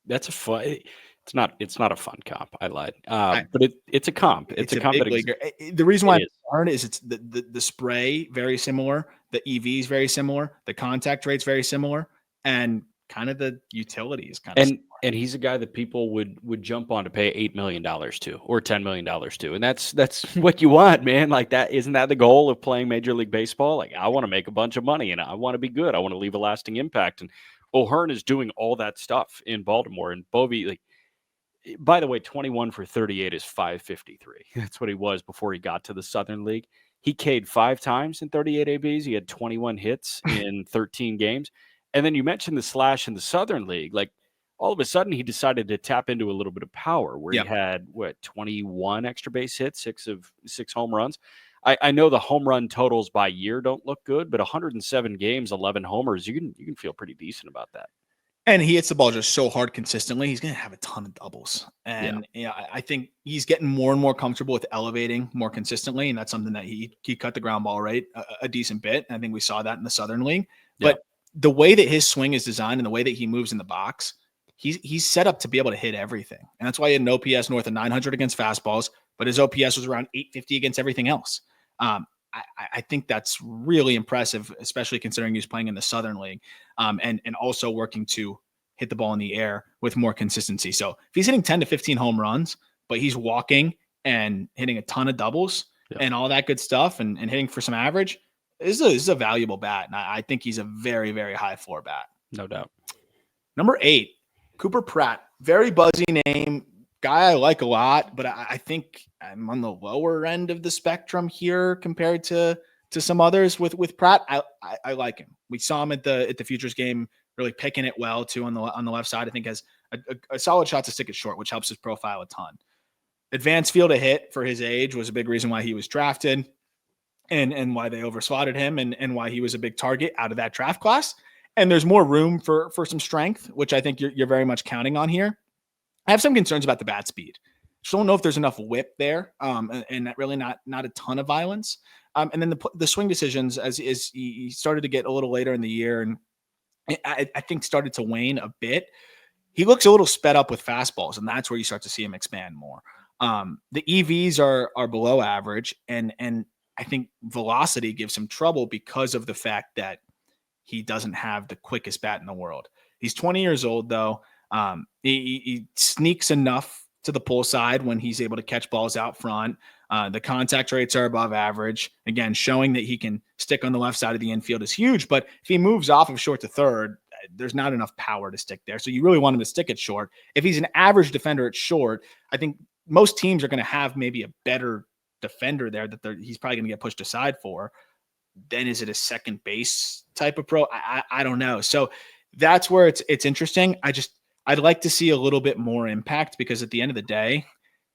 That's a fun. It's not a fun comp. I lied. But it's a comp. It's a comp big leaguer. The reason why O'Hearn is it's the spray very similar, the EV is very similar, the contact rate's very similar, and kind of the utility is kind of similar. And he's a guy that people would jump on to pay $8 million to, or $10 million to. And that's what you want, man. Like, that, isn't that the goal of playing Major League Baseball? Like, I want to make a bunch of money and I want to be good. I want to leave a lasting impact. And O'Hearn is doing all that stuff in Baltimore. And Boeve, like, by the way, 21 for 38 is 553. That's what he was before he got to the Southern League. He K'd 5 times in 38 ABs. He had 21 hits in 13 games. And then you mentioned the slash in the Southern League. Like, all of a sudden, he decided to tap into a little bit of power where he had, 21 extra base hits, 6 home runs. I know the home run totals by year don't look good, but 107 games, 11 homers, you can feel pretty decent about that. And he hits the ball just so hard consistently. He's going to have a ton of doubles. And I think he's getting more and more comfortable with elevating more consistently. And that's something that he cut the ground ball rate a decent bit. And I think we saw that in the Southern League. But the way that his swing is designed and the way that he moves in the box, he's set up to be able to hit everything. And that's why he had an OPS north of 900 against fastballs, but his OPS was around 850 against everything else. I think that's really impressive, especially considering he's playing in the Southern League, and also working to hit the ball in the air with more consistency. So if he's hitting 10 to 15 home runs, but he's walking and hitting a ton of doubles and all that good stuff and hitting for some average, this is a valuable bat. And I think he's a very, very high floor bat. No doubt. Number 8, Cooper Pratt. Very buzzy name. Guy I like a lot, but I think I'm on the lower end of the spectrum here compared to some others with Pratt. I like him. We saw him at the Futures game, really picking it well too on the left side. I think has a solid shot to stick it short, which helps his profile a ton. Advanced field of hit for his age was a big reason why he was drafted and why they overslotted him and why he was a big target out of that draft class. And there's more room for some strength, which I think you're very much counting on here. I have some concerns about the bat speed. Just don't know if there's enough whip there, and that really not a ton of violence. And then the swing decisions as he started to get a little later in the year, and I think started to wane a bit. He looks a little sped up with fastballs, and that's where you start to see him expand more. The EVs are below average, and I think velocity gives him trouble because of the fact that he doesn't have the quickest bat in the world. He's 20 years old, though. He sneaks enough to the pull side when he's able to catch balls out front. The contact rates are above average. Again, showing that he can stick on the left side of the infield is huge. But if he moves off of short to third, there's not enough power to stick there. So you really want him to stick at short. If he's an average defender at short, I think most teams are going to have maybe a better defender there that he's probably going to get pushed aside for. Then is it a second base type of pro? I don't know. So that's where it's interesting. I'd like to see a little bit more impact, because at the end of the day,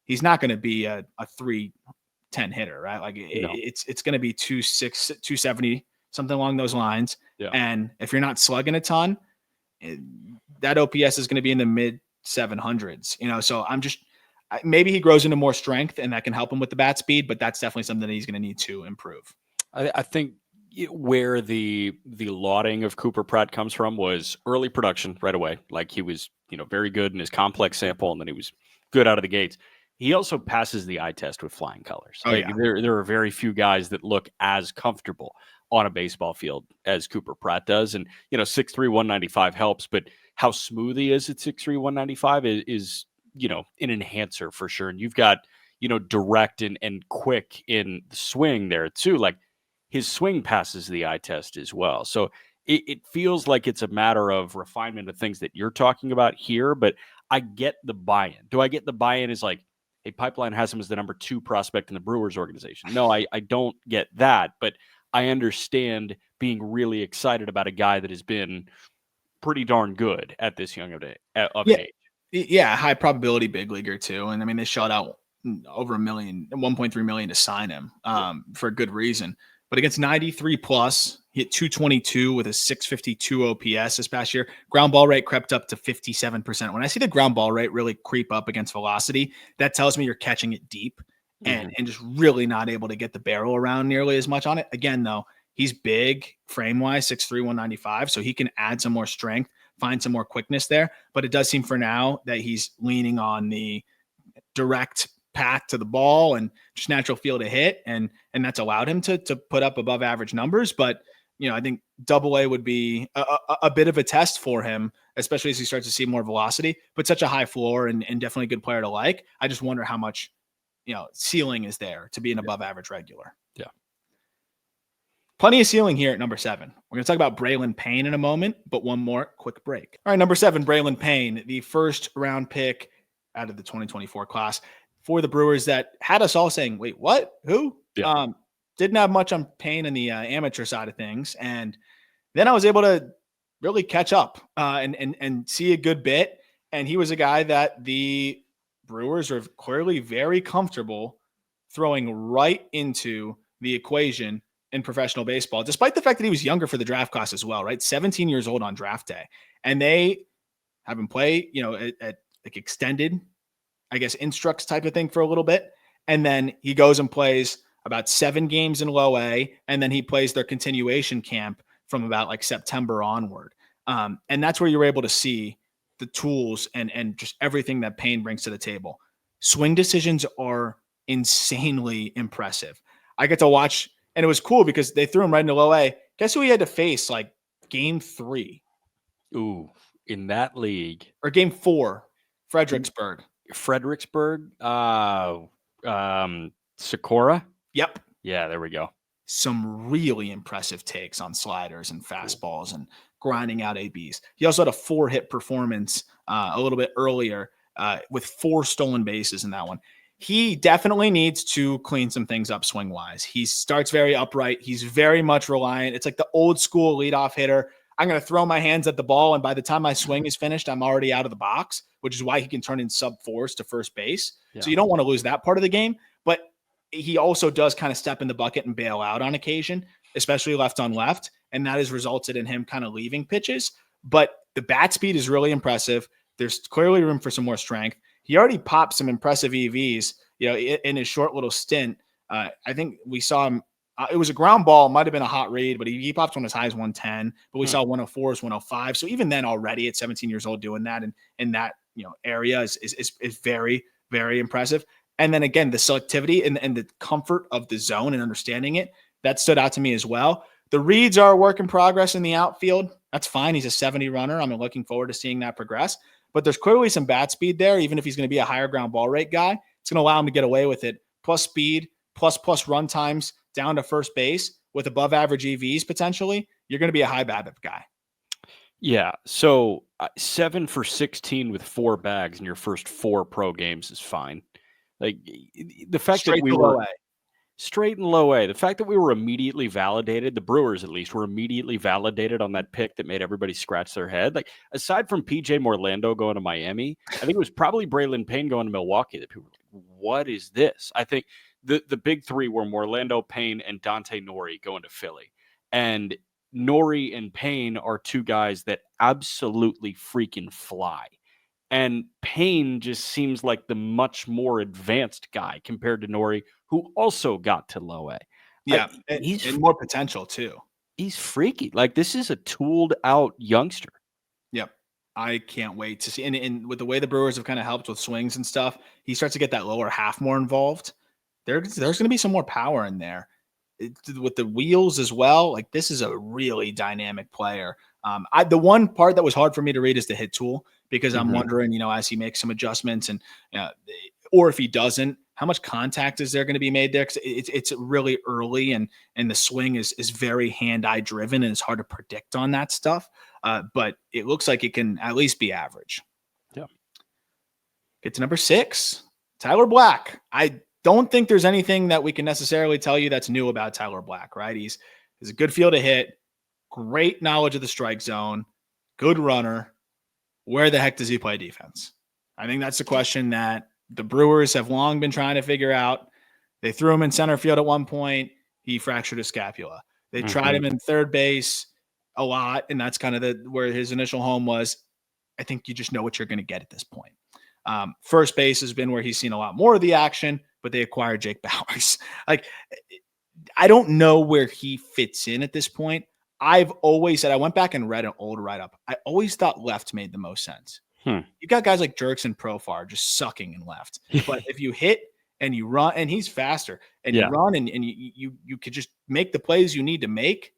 he's not going to be a 310 hitter, right? Like it's going to be 260, 270, something along those lines. Yeah. And if you're not slugging a ton, that OPS is going to be in the mid 700s, so maybe he grows into more strength and that can help him with the bat speed, but that's definitely something that he's going to need to improve. I think where the lauding of Cooper Pratt comes from was early production right away. Like he was, very good in his complex sample, and then he was good out of the gates. He also passes the eye test with flying colors. There are very few guys that look as comfortable on a baseball field as Cooper Pratt does. And, 6'3", 195 helps, but how smooth he is at 6'3", 195 is an enhancer for sure. And you've got, direct and quick in the swing there too. Like his swing passes the eye test as well. So it feels like it's a matter of refinement of things that you're talking about here, but I get the buy-in. Do I get the buy-in is like, hey, Pipeline has him as the number 2 prospect in the Brewers organization? No, I don't get that, but I understand being really excited about a guy that has been pretty darn good at this young of an age. Yeah, high probability big leaguer too. And I mean, they shot out over $1.3 million to sign him for a good reason. But against 93 plus, he hit 222 with a 652 OPS this past year. Ground ball rate crept up to 57%. When I see the ground ball rate really creep up against velocity, that tells me you're catching it deep and just really not able to get the barrel around nearly as much on it. Again, though, he's big frame-wise, 6'3", 195, so he can add some more strength, find some more quickness there. But it does seem for now that he's leaning on the direct path to the ball and just natural feel to hit, and that's allowed him to put up above average numbers. But I think AA would be a bit of a test for him, especially as he starts to see more velocity, but such a high floor and definitely a good player to like. I just wonder how much ceiling is there to be an above average regular. Yeah. Plenty of ceiling here at number 7. We're going to talk about Braylon Payne in a moment, but one more quick break. All right, number 7, Braylon Payne, the first round pick out of the 2024 class for the Brewers that had us all saying, wait, what? Who? Yeah. Didn't have much on Payne in the amateur side of things. And then I was able to really catch up and see a good bit. And he was a guy that the Brewers are clearly very comfortable throwing right into the equation in professional baseball, despite the fact that he was younger for the draft class as well, right? 17 years old on draft day. And they have him play, at like extended, I guess, instructs type of thing for a little bit. And then he goes and plays about 7 games in low A. And then he plays their continuation camp from about like September onward. And that's where you're able to see the tools and just everything that Payne brings to the table. Swing decisions are insanely impressive. I get to watch, and it was cool because they threw him right into low A. Guess who he had to face like game 3? Ooh, in that league. Or game 4, Fredericksburg. Sakura? Yep. Yeah, there we go. Some really impressive takes on sliders and fastballs and grinding out ABs. He also had a 4-hit performance a little bit earlier with 4 stolen bases in that one. He definitely needs to clean some things up swing-wise. He starts very upright. He's very much reliant. It's like the old school leadoff hitter. I'm going to throw my hands at the ball, and by the time my swing is finished, I'm already out of the box, which is why he can turn in sub-4s to first base. Yeah. So you don't want to lose that part of the game, but he also does kind of step in the bucket and bail out on occasion, especially left on left, and that has resulted in him kind of leaving pitches. But the bat speed is really impressive. There's clearly room for some more strength. He already popped some impressive EVs, in his short little stint. I think we saw him. It was a ground ball, might have been a hot read, but he popped one as high as 110. But we saw 104s, 105. So even then, already at 17 years old, doing that and in that area is very, very impressive. And then again, the selectivity and the comfort of the zone and understanding it, that stood out to me as well. The reads are a work in progress in the outfield. That's fine. He's a 70 runner. I'm looking forward to seeing that progress. but there's clearly some bat speed there. Even if he's going to be a higher ground ball rate guy, it's going to allow him to get away with it. Plus speed, plus run times down to first base with above average EVs potentially. You're going to be a high BABIP guy. Yeah. So 7 for 16 with 4 bags in your first 4 pro games is fine. Like the fact Straight that we to were low A. straight and low A, the fact that we were immediately validated, the Brewers at least were immediately validated on that pick that made everybody scratch their head. Like aside from PJ Morlando going to Miami, I think it was probably Braylon Payne going to Milwaukee that people were like, what is this? I think the big 3 were Morlando, Payne, and Dante Nori going to Philly. And Nori and Payne are 2 guys that absolutely freaking fly. And Payne just seems like the much more advanced guy compared to Nori, who also got to low A. Yeah, and more potential too. He's freaky. Like this is a tooled out youngster. Yep. I can't wait to see. And with the way the Brewers have kind of helped with swings and stuff, he starts to get that lower half more involved. There's going to be some more power in there. With the wheels as well. Like this is a really dynamic player. The one part that was hard for me to read is the hit tool, because I'm wondering, as he makes some adjustments and, or if he doesn't, how much contact is there going to be made there? Because it's really early and the swing is very hand-eye driven and it's hard to predict on that stuff. But it looks like it can at least be average. Yeah. Get to number 6, Tyler Black. I don't think there's anything that we can necessarily tell you that's new about Tyler Black, right? He's a good field to hit, great knowledge of the strike zone, good runner. Where the heck does he play defense? I think that's the question that the Brewers have long been trying to figure out. They threw him in center field at one point. He fractured his scapula. They tried him in third base a lot, and that's kind of where his initial home was. I think you just know what you're going to get at this point. First base has been where he's seen a lot more of the action, but they acquired Jake Bauers. Like, I don't know where he fits in at this point. I've always said, I went back and read an old write-up. I always thought left made the most sense. You got guys like Jerks and Profar just sucking in left. But if you hit and you run, and he's faster, and you run and you could just make the plays you need to make,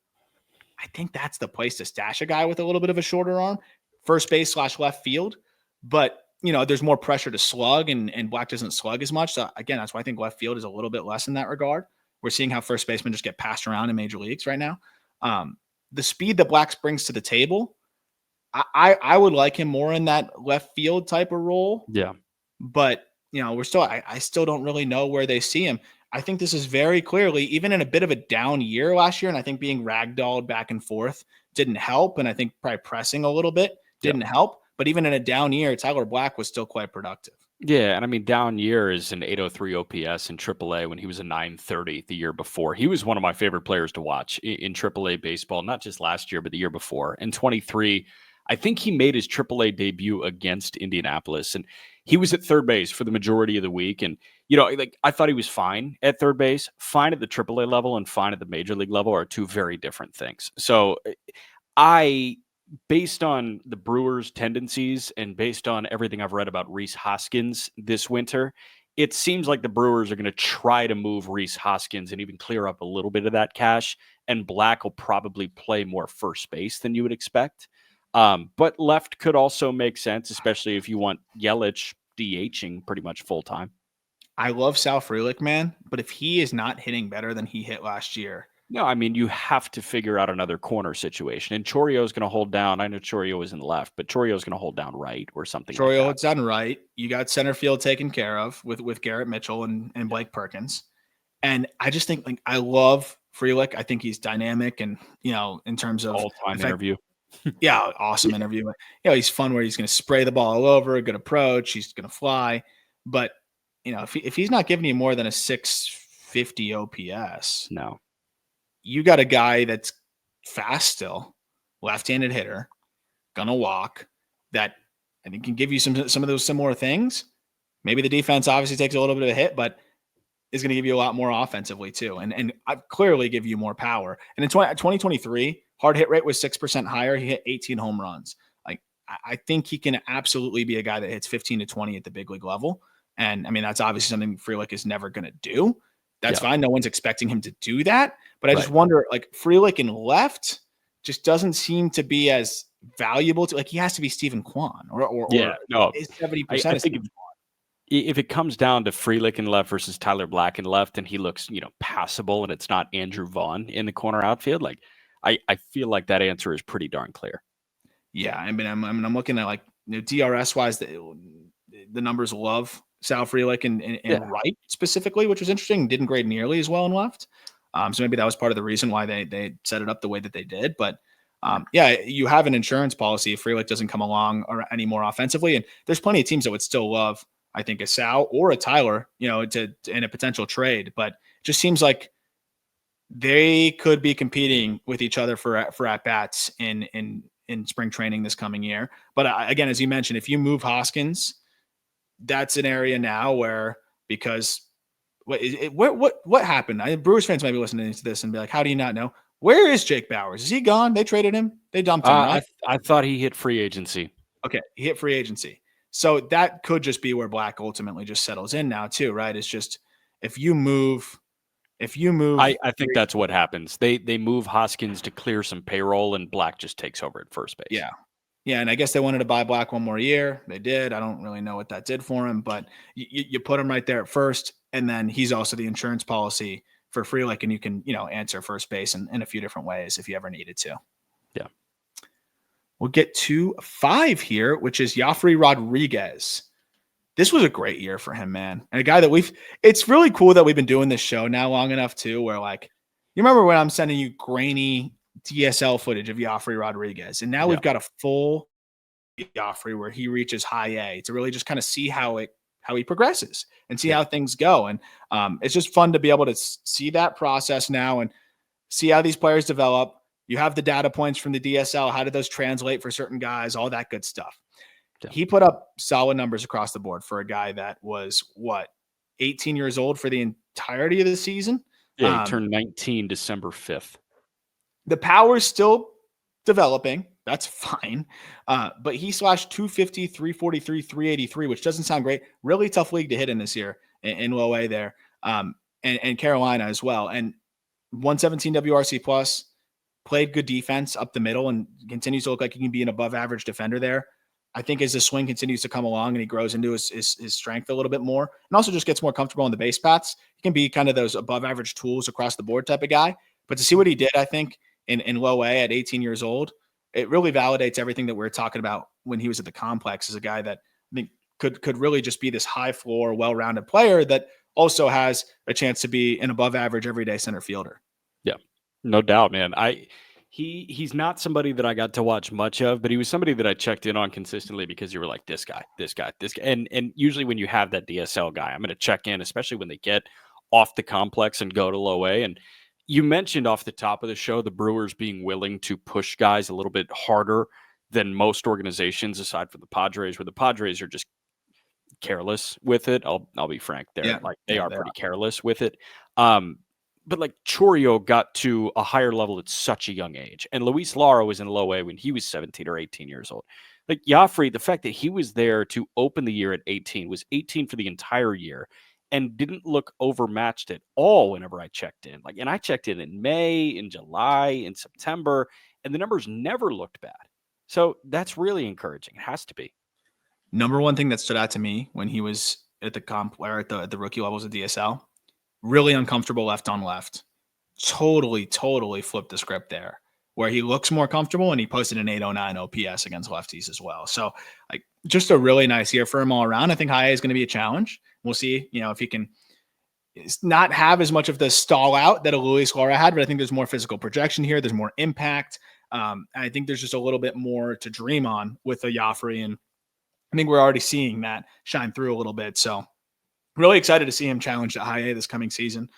I think that's the place to stash a guy with a little bit of a shorter arm, first base / left field. But, there's more pressure to slug, and Black doesn't slug as much. So, again, that's why I think left field is a little bit less in that regard. We're seeing how first basemen just get passed around in major leagues right now. The speed that Black brings to the table, I would like him more in that left field type of role. Yeah. But, I still don't really know where they see him. I think this is very clearly, even in a bit of a down year last year, and I think being ragdolled back and forth didn't help. And I think probably pressing a little bit didn't help. But even in a down year, Tyler Black was still quite productive. Yeah, and I mean, down year is an 803 OPS in AAA when he was a 930 the year before. He was one of my favorite players to watch in AAA baseball, not just last year, but the year before. In 23, I think he made his AAA debut against Indianapolis, and he was at third base for the majority of the week. And, I thought he was fine at third base. Fine at the AAA level and fine at the major league level are 2 very different things. So based on the Brewers' tendencies and based on everything I've read about Rhys Hoskins this winter, it seems like the Brewers are going to try to move Rhys Hoskins and even clear up a little bit of that cash. And Black will probably play more first base than you would expect. But left could also make sense, especially if you want Yelich DHing pretty much full time. I love Sal Frelick, man, but if he is not hitting better than he hit last year, no, I mean, you have to figure out another corner situation. And Choreo is going to hold down. I know Choreo is in the left, but Choreo is going to hold down right or something. Choreo like holds down right. You got center field taken care of with Garrett Mitchell and Blake Perkins. And I just think, I love Frelick. I think he's dynamic and, in terms of all-time interview. Yeah, awesome interview. He's fun where he's going to spray the ball all over, a good approach. He's going to fly. But, if he's not giving you more than a 650 OPS, no. You got a guy that's fast still, left-handed hitter, gonna walk, that I think can give you some of those similar things. Maybe the defense obviously takes a little bit of a hit, but is going to give you a lot more offensively too, and I clearly give you more power. And in 2023, hard hit rate was 6% higher. He hit 18 home runs. I think he can absolutely be a guy that hits 15 to 20 at the big league level. And I mean, that's obviously something Frelick is never going to do. That's fine. No one's expecting him to do that. But I just wonder, Frelick in left just doesn't seem to be as valuable to, like, he has to be Stephen Kwan or no. 70% I think if it comes down to Frelick in left versus Tyler Black in left, and he looks, passable, and it's not Andrew Vaughn in the corner outfield, like I feel like that answer is pretty darn clear. Yeah, I mean, I'm looking at, like, DRS wise, the numbers love Sal Frelick and right specifically, which was interesting. Didn't grade nearly as well in left. So maybe that was part of the reason why they set it up the way that they did. But you have an insurance policy if Frelick doesn't come along or anymore offensively, and there's plenty of teams that would still love, I think, a Sal or a Tyler, to in a potential trade. But it just seems like they could be competing with each other for at bats in spring training this coming year. But again, as you mentioned, if you move Hoskins, that's an area now where, because what happened? Brewers fans might be listening to this and be like, how do you not know? Where is Jake Bauers? Is he gone? They traded him. They dumped him, right? I thought he hit free agency. Okay, he hit free agency. So that could just be where Black ultimately just settles in now too, right? It's just if you move, I think that's what happens. They move Hoskins to clear some payroll, and Black just takes over at first base. Yeah, and I guess they wanted to buy Black one more year. They did. I don't really know what that did for him, but you put him right there at first, and then he's also the insurance policy for Frelick, and you can answer first base in a few different ways if you ever needed to. Yeah. We'll get to 5 here, which is Yophery Rodriguez. This was a great year for him, man. And a guy that it's really cool that we've been doing this show now long enough too, where, like, you remember when I'm sending you grainy DSL footage of Yophery Rodriguez, and now we've got a full Yophery where he reaches high A to really just kind of see how he progresses and see how things go. And it's just fun to be able to see that process now and see how these players develop. You have the data points from the DSL. How did those translate for certain guys? All that good stuff. Yeah. He put up solid numbers across the board for a guy that was 18 years old for the entirety of the season. Yeah, he turned 19 December 5th. The power's still developing. That's fine. But he slashed 250, 343, 383, which doesn't sound great. Really tough league to hit in this year in low A there. And Carolina as well. And 117 WRC plus, played good defense up the middle, and continues to look like he can be an above average defender there. I think as the swing continues to come along and he grows into his strength a little bit more, and also just gets more comfortable on the base paths, he can be kind of those above average tools across the board type of guy. But to see what he did, I think, in low A at 18 years old, it really validates everything that we were talking about when he was at the complex, as a guy that I think could really just be this high floor, well-rounded player that also has a chance to be an above average everyday center fielder. Yeah, no doubt, man. He's not somebody that I got to watch much of, but he was somebody that I checked in on consistently because you were like, this guy. And usually when you have that DSL guy, I'm going to check in, especially when they get off the complex and go to low A. And you mentioned off the top of the show, the Brewers being willing to push guys a little bit harder than most organizations, aside from the Padres, where the Padres are just careless with it. I'll be frank there. Yeah. They are pretty careless with it. But like Chourio got to a higher level at such a young age. And Luis Lara was in low A when he was 17 or 18 years old. Like Yophery, the fact that he was there to open the year at 18, was 18 for the entire year, and didn't look overmatched at all whenever I checked in. And I checked in May, in July, in September, and the numbers never looked bad. So that's really encouraging. It has to be. Number one thing that stood out to me when he was at the comp or at the rookie levels of DSL, really uncomfortable left on left. Totally flipped the script there, where he looks more comfortable, and he posted an 809 OPS against lefties as well. So, like, just a really nice year for him all around. I think high A is going to be a challenge. We'll see, if he can not have as much of the stall out that a Luis Lara had, but I think there's more physical projection here. There's more impact. I think there's just a little bit more to dream on with a Yophery, and I think we're already seeing that shine through a little bit. So really excited to see him challenge at high A this coming season.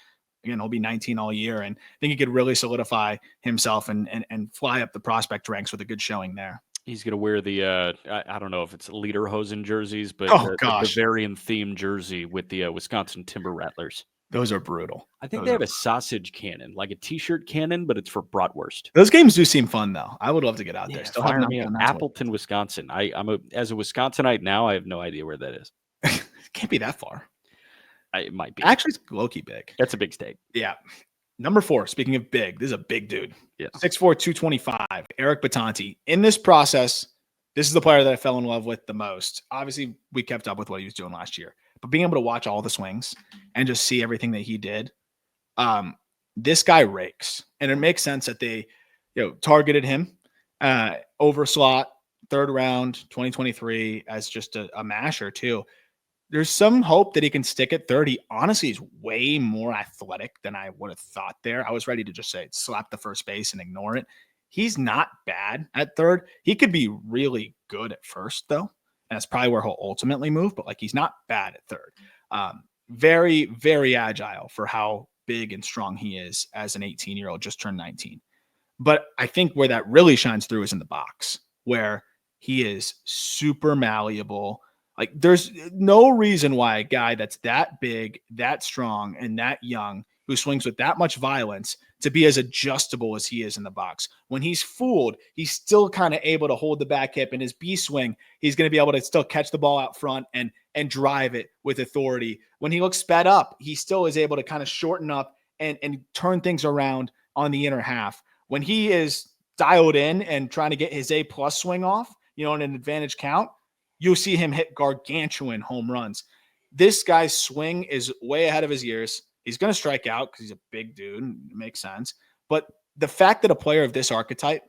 Again, he'll be 19 all year, and I think he could really solidify himself and fly up the prospect ranks with a good showing there. He's going to wear the, I don't know if it's Lederhosen jerseys, but the Bavarian themed jersey with the Wisconsin Timber Rattlers. Those are brutal. I think they have a sausage cannon, like a T-shirt cannon, but it's for bratwurst. Those games do seem fun, though. I would love to get out there. Still fire me up. Appleton, Wisconsin. As a Wisconsinite now, I have no idea where that is. Can't be that far. It might be. Actually, it's low-key big. That's a big state. Yeah. Number 4, speaking of big, this is a big dude. Yeah. 6'4", 225, Eric Bitonti. In this process, this is the player that I fell in love with the most. Obviously, we kept up with what he was doing last year, but being able to watch all the swings and just see everything that he did, this guy rakes. And it makes sense that they targeted him over slot, 3rd round, 2023, as just a masher too. There's some hope that he can stick at 3rd. He honestly is way more athletic than I would have thought there. I was ready to just say slap the first base and ignore it. He's not bad at 3rd. He could be really good at 1st, though. And that's probably where he'll ultimately move, but he's not bad at 3rd. Very, very agile for how big and strong he is as an 18-year-old, just turned 19. But I think where that really shines through is in the box, where he is super malleable. There's no reason why a guy that's that big, that strong, and that young, who swings with that much violence, to be as adjustable as he is in the box. When he's fooled, he's still kind of able to hold the back hip. In his B swing, he's going to be able to still catch the ball out front and drive it with authority. When he looks sped up, he still is able to kind of shorten up and turn things around on the inner half. When he is dialed in and trying to get his A+ swing off, in an advantage count, you'll see him hit gargantuan home runs. This guy's swing is way ahead of his years. He's going to strike out because he's a big dude. It makes sense. But the fact that a player of this archetype,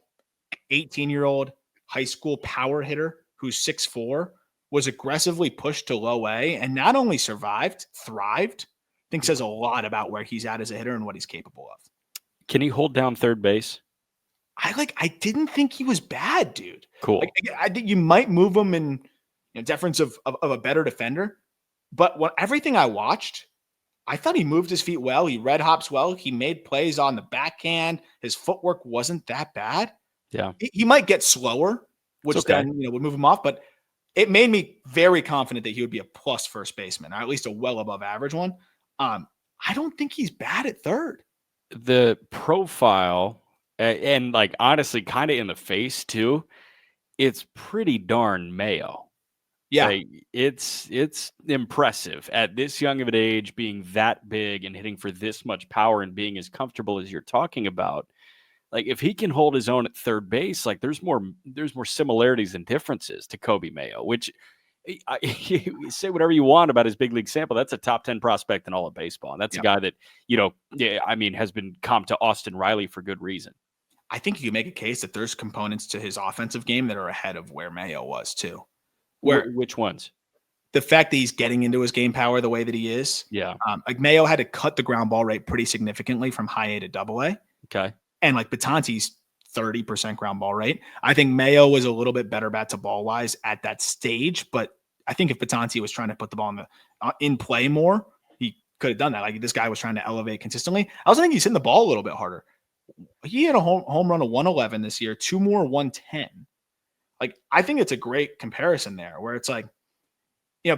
18-year-old high school power hitter who's 6'4", was aggressively pushed to low A and not only survived, thrived, I think says a lot about where he's at as a hitter and what he's capable of. Can he hold down 3rd base? I didn't think he was bad, dude. Cool. I think you might move him in deference of a better defender. But everything I watched, I thought he moved his feet well. He red hops well. He made plays on the backhand. His footwork wasn't that bad. Yeah. He might get slower, which then would move him off. But it made me very confident that he would be a plus first baseman, or at least a well above average one. I don't think he's bad at 3rd. The profile, and honestly, kind of in the face too, it's pretty darn Mayo. Yeah. It's impressive at this young of an age, being that big and hitting for this much power and being as comfortable as you're talking about. If he can hold his own at 3rd base, there's more similarities than differences to Kobe Mayo, which you say whatever you want about his big league sample. That's a top 10 prospect in all of baseball. And that's a guy that, has been comped to Austin Riley for good reason. I think you can make a case that there's components to his offensive game that are ahead of where Mayo was too. Which ones? The fact that he's getting into his game power the way that he is. Yeah. Mayo had to cut the ground ball rate pretty significantly from high A to double A. Okay. And Bitonti's 30% ground ball rate. I think Mayo was a little bit better bat to ball wise at that stage, but I think if Bitonti was trying to put the ball in play more, he could have done that. This guy was trying to elevate consistently. I also think he's hitting the ball a little bit harder. He had a home run of 111 this year, 2 more 110. I think it's a great comparison there where it's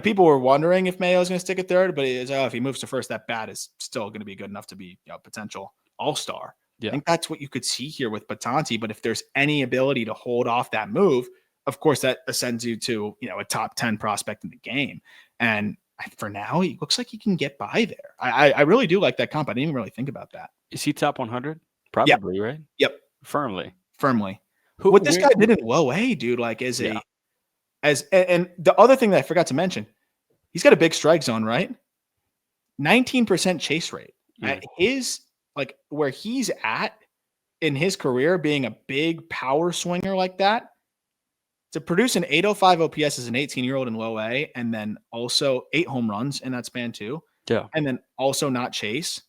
people were wondering if Mayo's going to stick at 3rd, but if he moves to 1st, that bat is still going to be good enough to be a potential all-star. Yeah. I think that's what you could see here with Bitonti, but if there's any ability to hold off that move, of course, that ascends you to, a top 10 prospect in the game. And for now, he looks like he can get by there. I really do like that comp. I didn't even really think about that. Is he top 100? Probably, right? Yep. Firmly. What this guy did in low A, dude, and the other thing that I forgot to mention, he's got a big strike zone, right? 19% chase rate. At his, where he's at in his career, being a big power swinger like that, to produce an 805 OPS as an 18-year-old in low A, and then also 8 home runs in that span too. Yeah. And then also not chase.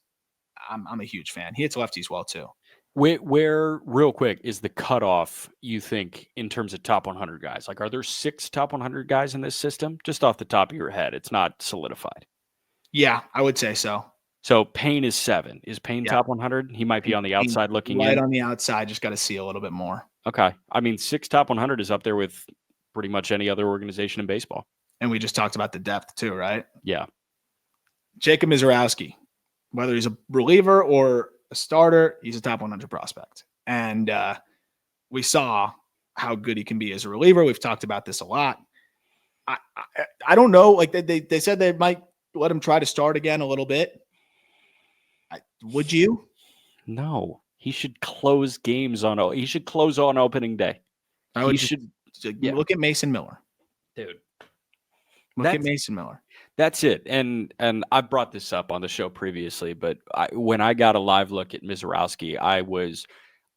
I'm a huge fan. He hits lefties well too. Where real quick is the cutoff, you think, in terms of top 100 guys? Are there 6 top 100 guys in this system? Just off the top of your head, it's not solidified. Yeah, I would say so. So Payne is 7. Is Payne top 100? He might be on the outside looking in. Right on the outside, just got to see a little bit more. Okay. 6 top 100 is up there with pretty much any other organization in baseball. And we just talked about the depth too, right? Yeah. Jacob Misiorowski, whether he's a reliever or a starter, he's a top 100 prospect. And we saw how good he can be as a reliever. We've talked about this a lot. I don't know. They said they might let him try to start again a little bit. Would you? No, he should close games he should close on opening day. I would just look at Mason Miller. Dude. Look at Mason Miller. That's it. And I brought this up on the show previously, but when I got a live look at Misiorowski, I was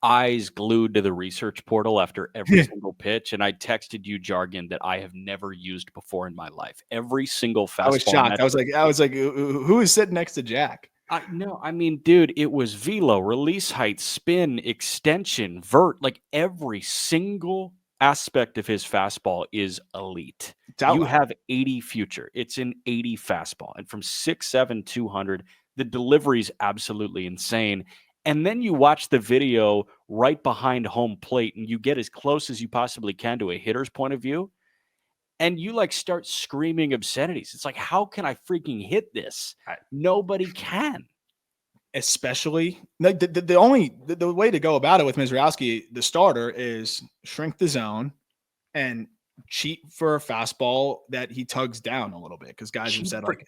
eyes glued to the research portal after every single pitch, and I texted you jargon that I have never used before in my life. Every single fastball. I was shocked. I was like, who is sitting next to Jack? I mean, dude, it was velo, release height, spin, extension, vert, like every single aspect of his fastball is elite. You have 80 future. It's an 80 fastball. And from 6'7", 200, the delivery is absolutely insane. And then you watch the video right behind home plate and you get as close as you possibly can to a hitter's point of view. And you like start screaming obscenities. It's like, how can I freaking hit this? Nobody can. Especially the way to go about it with Misiorowski, the starter, is shrink the zone and cheat for a fastball that he tugs down a little bit. Because guys have said like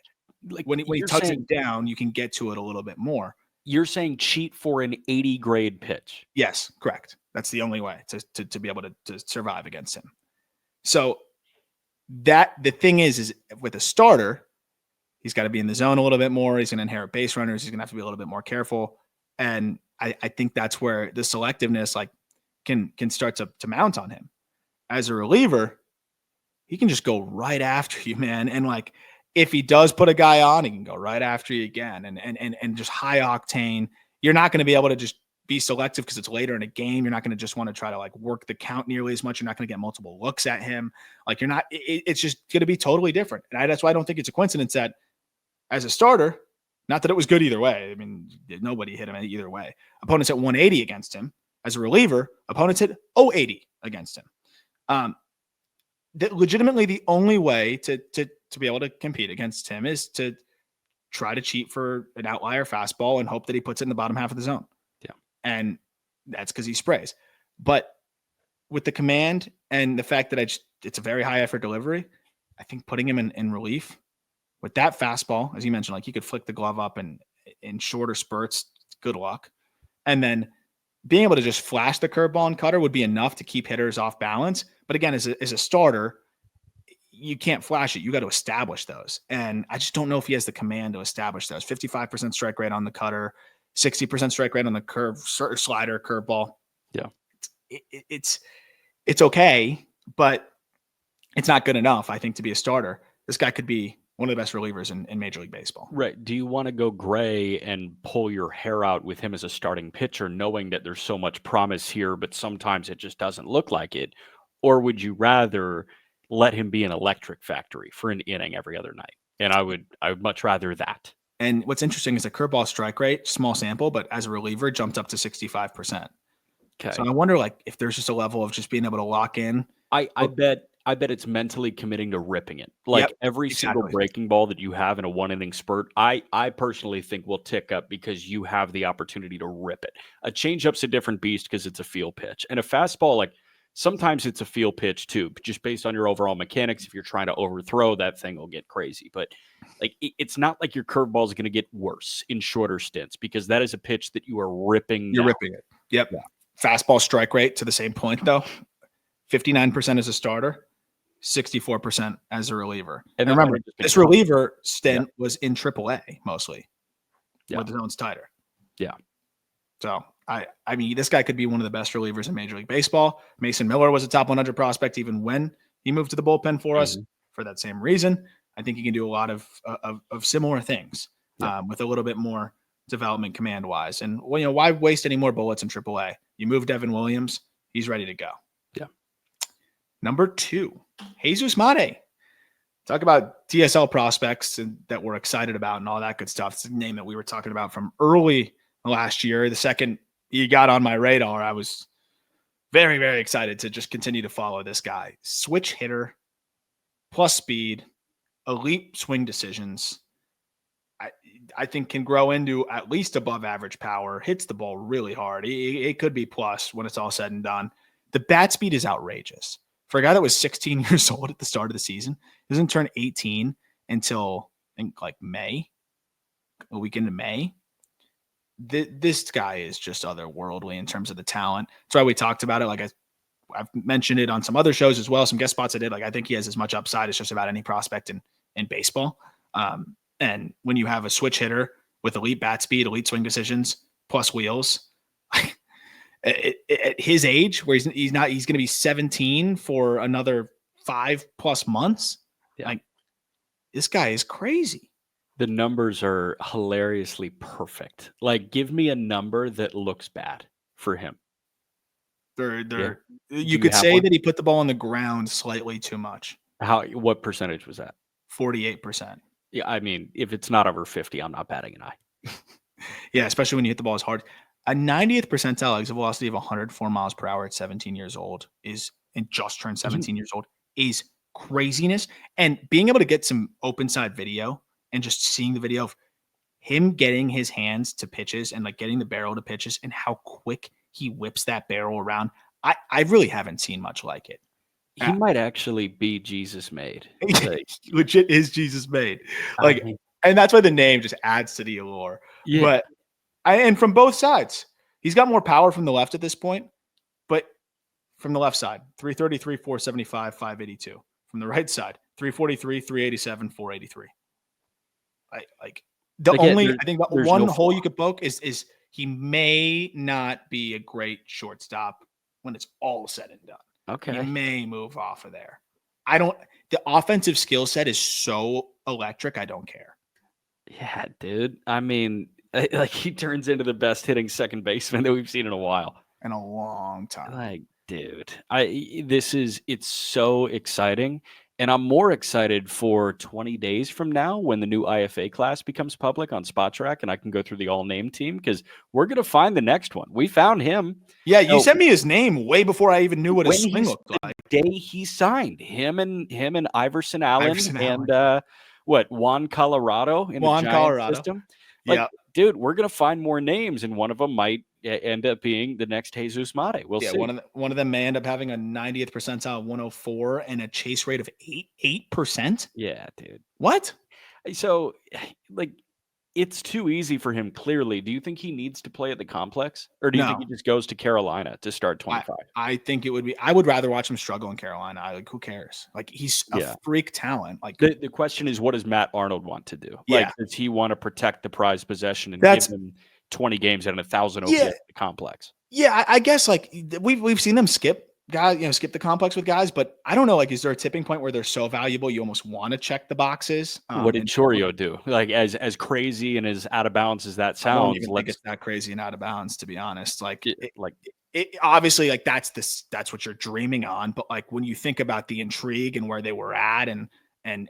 when he tugs it down, you can get to it a little bit more. You're saying cheat for an 80 grade pitch? Yes, correct. That's the only way to be able to survive against him. So that the thing is with a starter, he's got to be in the zone a little bit more. He's going to inherit base runners. He's going to have to be a little bit more careful. And I think that's where the selectiveness can start to mount on him. As a reliever, he can just go right after you, man. And like, if he does put a guy on, he can go right after you again. And just high octane. You're not going to be able to just be selective because it's later in a game. You're not going to just want to try to like work the count nearly as much. You're not going to get multiple looks at him. Like it's just going to be totally different. And that's why I don't think it's a coincidence that as a starter, not that it was good either way. I mean, nobody hit him either way. Opponents hit 180 against him. As a reliever, opponents hit 080 against him. Legitimately, the only way to be able to compete against him is to try to cheat for an outlier fastball and hope that he puts it in the bottom half of the zone. Yeah. And that's because he sprays. But with the command and the fact that it's a very high effort delivery, I think putting him in relief with that fastball, as you mentioned, like he could flick the glove up and in shorter spurts, good luck. And then being able to just flash the curveball and cutter would be enough to keep hitters off balance. But again, as a starter, you can't flash it. You got to establish those. And I just don't know if he has the command to establish those. 55% strike rate on the cutter, 60% strike rate on the curve slider curveball. Yeah. It's okay, but it's not good enough, I think, to be a starter. This guy could be one of the best relievers in Major League Baseball. Right. Do you want to go gray and pull your hair out with him as a starting pitcher, knowing that there's so much promise here, but sometimes it just doesn't look like it? Or would you rather let him be an electric factory for an inning every other night? And I would much rather that. And what's interesting is the curveball strike rate, small sample, but as a reliever, jumped up to 65%. Okay. So I wonder, like, if there's just a level of just being able to lock in. I bet it's mentally committing to ripping it. Like every single breaking ball that you have in a 1 inning spurt, I personally think will tick up because you have the opportunity to rip it. A changeup's a different beast because it's a feel pitch. And a fastball, like sometimes it's a feel pitch too, just based on your overall mechanics. If you're trying to overthrow, that thing will get crazy. But like it's not like your curveball is going to get worse in shorter stints because that is a pitch that you are ripping. You're ripping it. Yep. Yeah. Fastball strike rate to the same point though. 59% as a starter. 64% as a reliever. And remember, this reliever stint was in AAA mostly, where the zone's tighter. Yeah. So I mean, this guy could be one of the best relievers in Major League Baseball. Mason Miller was a top 100 prospect even when he moved to the bullpen for us for that same reason. I think he can do a lot of similar things with a little bit more development command wise. And well, you know, why waste any more bullets in AAA? You move Devin Williams, he's ready to go. Yeah. Number 2, Jesus Mate. Talk about DSL prospects that we're excited about and all that good stuff. It's a name that we were talking about from early last year. The second he got on my radar, I was very, very excited to just continue to follow this guy. Switch hitter, plus speed, elite swing decisions. I think can grow into at least above average power, hits the ball really hard. It could be plus when it's all said and done. The bat speed is outrageous. For a guy that was 16 years old at the start of the season, he doesn't turn 18 until I think like May, a week into May. this guy is just otherworldly in terms of the talent. That's why we talked about it. Like I've mentioned it on some other shows as well, some guest spots I did. Like I think he has as much upside as just about any prospect in baseball. And when you have a switch hitter with elite bat speed, elite swing decisions, plus wheels, at his age, where he's going to be 17 for another 5+ months. Yeah. Like this guy is crazy. The numbers are hilariously perfect. Like, give me a number that looks bad for him. You could say that he put the ball on the ground slightly too much. What percentage was that? 48%. Yeah, I mean, if it's not over 50, I'm not batting an eye. Yeah, especially when you hit the ball as hard. A 90th percentile exit velocity of 104 miles per hour at 17 years old and just turned 17 years old is craziness. And being able to get some open side video and just seeing the video of him getting his hands to pitches and like getting the barrel to pitches and how quick he whips that barrel around. I really haven't seen much like it. He might actually be Jesus made. Like, legit is Jesus made. Like, and that's why the name just adds to the allure. Yeah. But and from both sides, he's got more power from the left at this point, but from the left side, 333, 475, 582. From the right side, 343, 387, 483. I think the one hole you could poke is he may not be a great shortstop when it's all said and done. Okay. He may move off of there. The offensive skill set is so electric. I don't care. Yeah, dude. I mean, like he turns into the best hitting second baseman that we've seen in a while. In a long time. Like, dude, it's so exciting. And I'm more excited for 20 days from now when the new IFA class becomes public on SpotTrack and I can go through the all-name team because we're going to find the next one. We found him. Yeah, you sent me his name way before I even knew what his swing looked like. The day he signed, him and Iverson Allen and Juan Colorado in the Giants system. Like, dude, we're going to find more names and one of them might end up being the next Jesus Mate. We'll see. One of them may end up having a 90th percentile 104 and a chase rate of 8%. Yeah, dude. What? So, like, it's too easy for him, clearly. Do you think he needs to play at the complex? Or do you think he just goes to Carolina to start 25? I think it would be – I would rather watch him struggle in Carolina. Who cares? Like, he's a freak talent. Like the question is, what does Matt Arnold want to do? Like, does he want to protect the prized possession and give him 20 games at 1,000 OPS at the complex? Yeah, I guess, like, we've seen them skip guys, skip the complex with guys, but I don't know, like, is there a tipping point where they're so valuable you almost want to check the boxes? What did Chourio do? Like, as crazy and as out of bounds as that sounds, I don't even think it's that crazy and out of bounds, to be honest. Like, it obviously, like, that's what you're dreaming on, but like when you think about the intrigue and where they were at and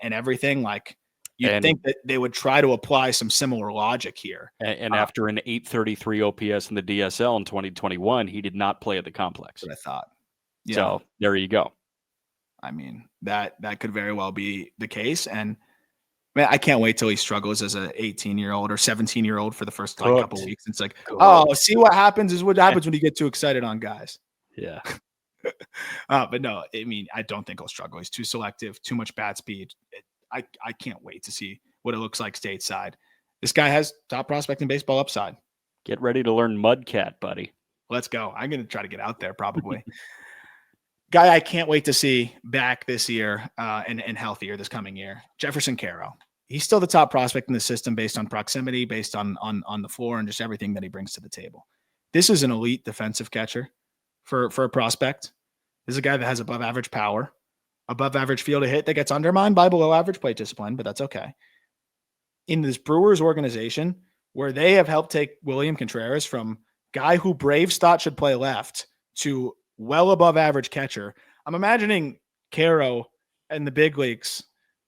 everything, like, you'd think that they would try to apply some similar logic here. And after an 833 OPS in the DSL in 2021, he did not play at the complex. That's what I thought. Yeah. So there you go. I mean, that could very well be the case. And man, I can't wait till he struggles as an 18-year-old or 17-year-old for the first couple of weeks. It's like, see what happens is what happens when you get too excited on guys. Yeah. But no, I mean, I don't think he'll struggle. He's too selective, too much bat speed. I can't wait to see what it looks like stateside. This guy has top prospect in baseball upside. Get ready to learn Mudcat, buddy. Let's go. I'm going to try to get out there probably. Guy I can't wait to see back this year and healthier this coming year, Jeferson Quero. He's still the top prospect in the system based on proximity, based on the floor, and just everything that he brings to the table. This is an elite defensive catcher for a prospect. This is a guy that has above average power, above average field to hit that gets undermined by below average plate discipline, but that's okay. In this Brewers organization, where they have helped take William Contreras from guy who Braves thought should play left to well above average catcher. I'm imagining Quero and the big leagues,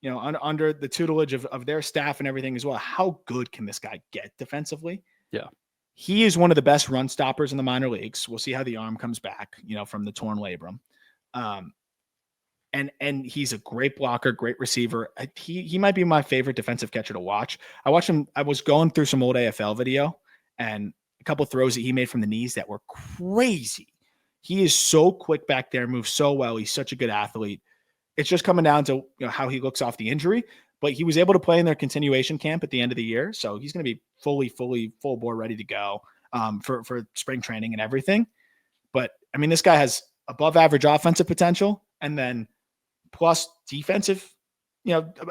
under the tutelage of their staff and everything as well. How good can this guy get defensively? Yeah. He is one of the best run stoppers in the minor leagues. We'll see how the arm comes back, from the torn labrum. And he's a great blocker, great receiver. He might be my favorite defensive catcher to watch. I watched him. I was going through some old AFL video and a couple throws that he made from the knees that were crazy. He is so quick back there, moves so well. He's such a good athlete. It's just coming down to how he looks off the injury. but he was able to play in their continuation camp at the end of the year. So he's going to be full bore ready to go for spring training and everything. But I mean, this guy has above average offensive potential and then plus defensive,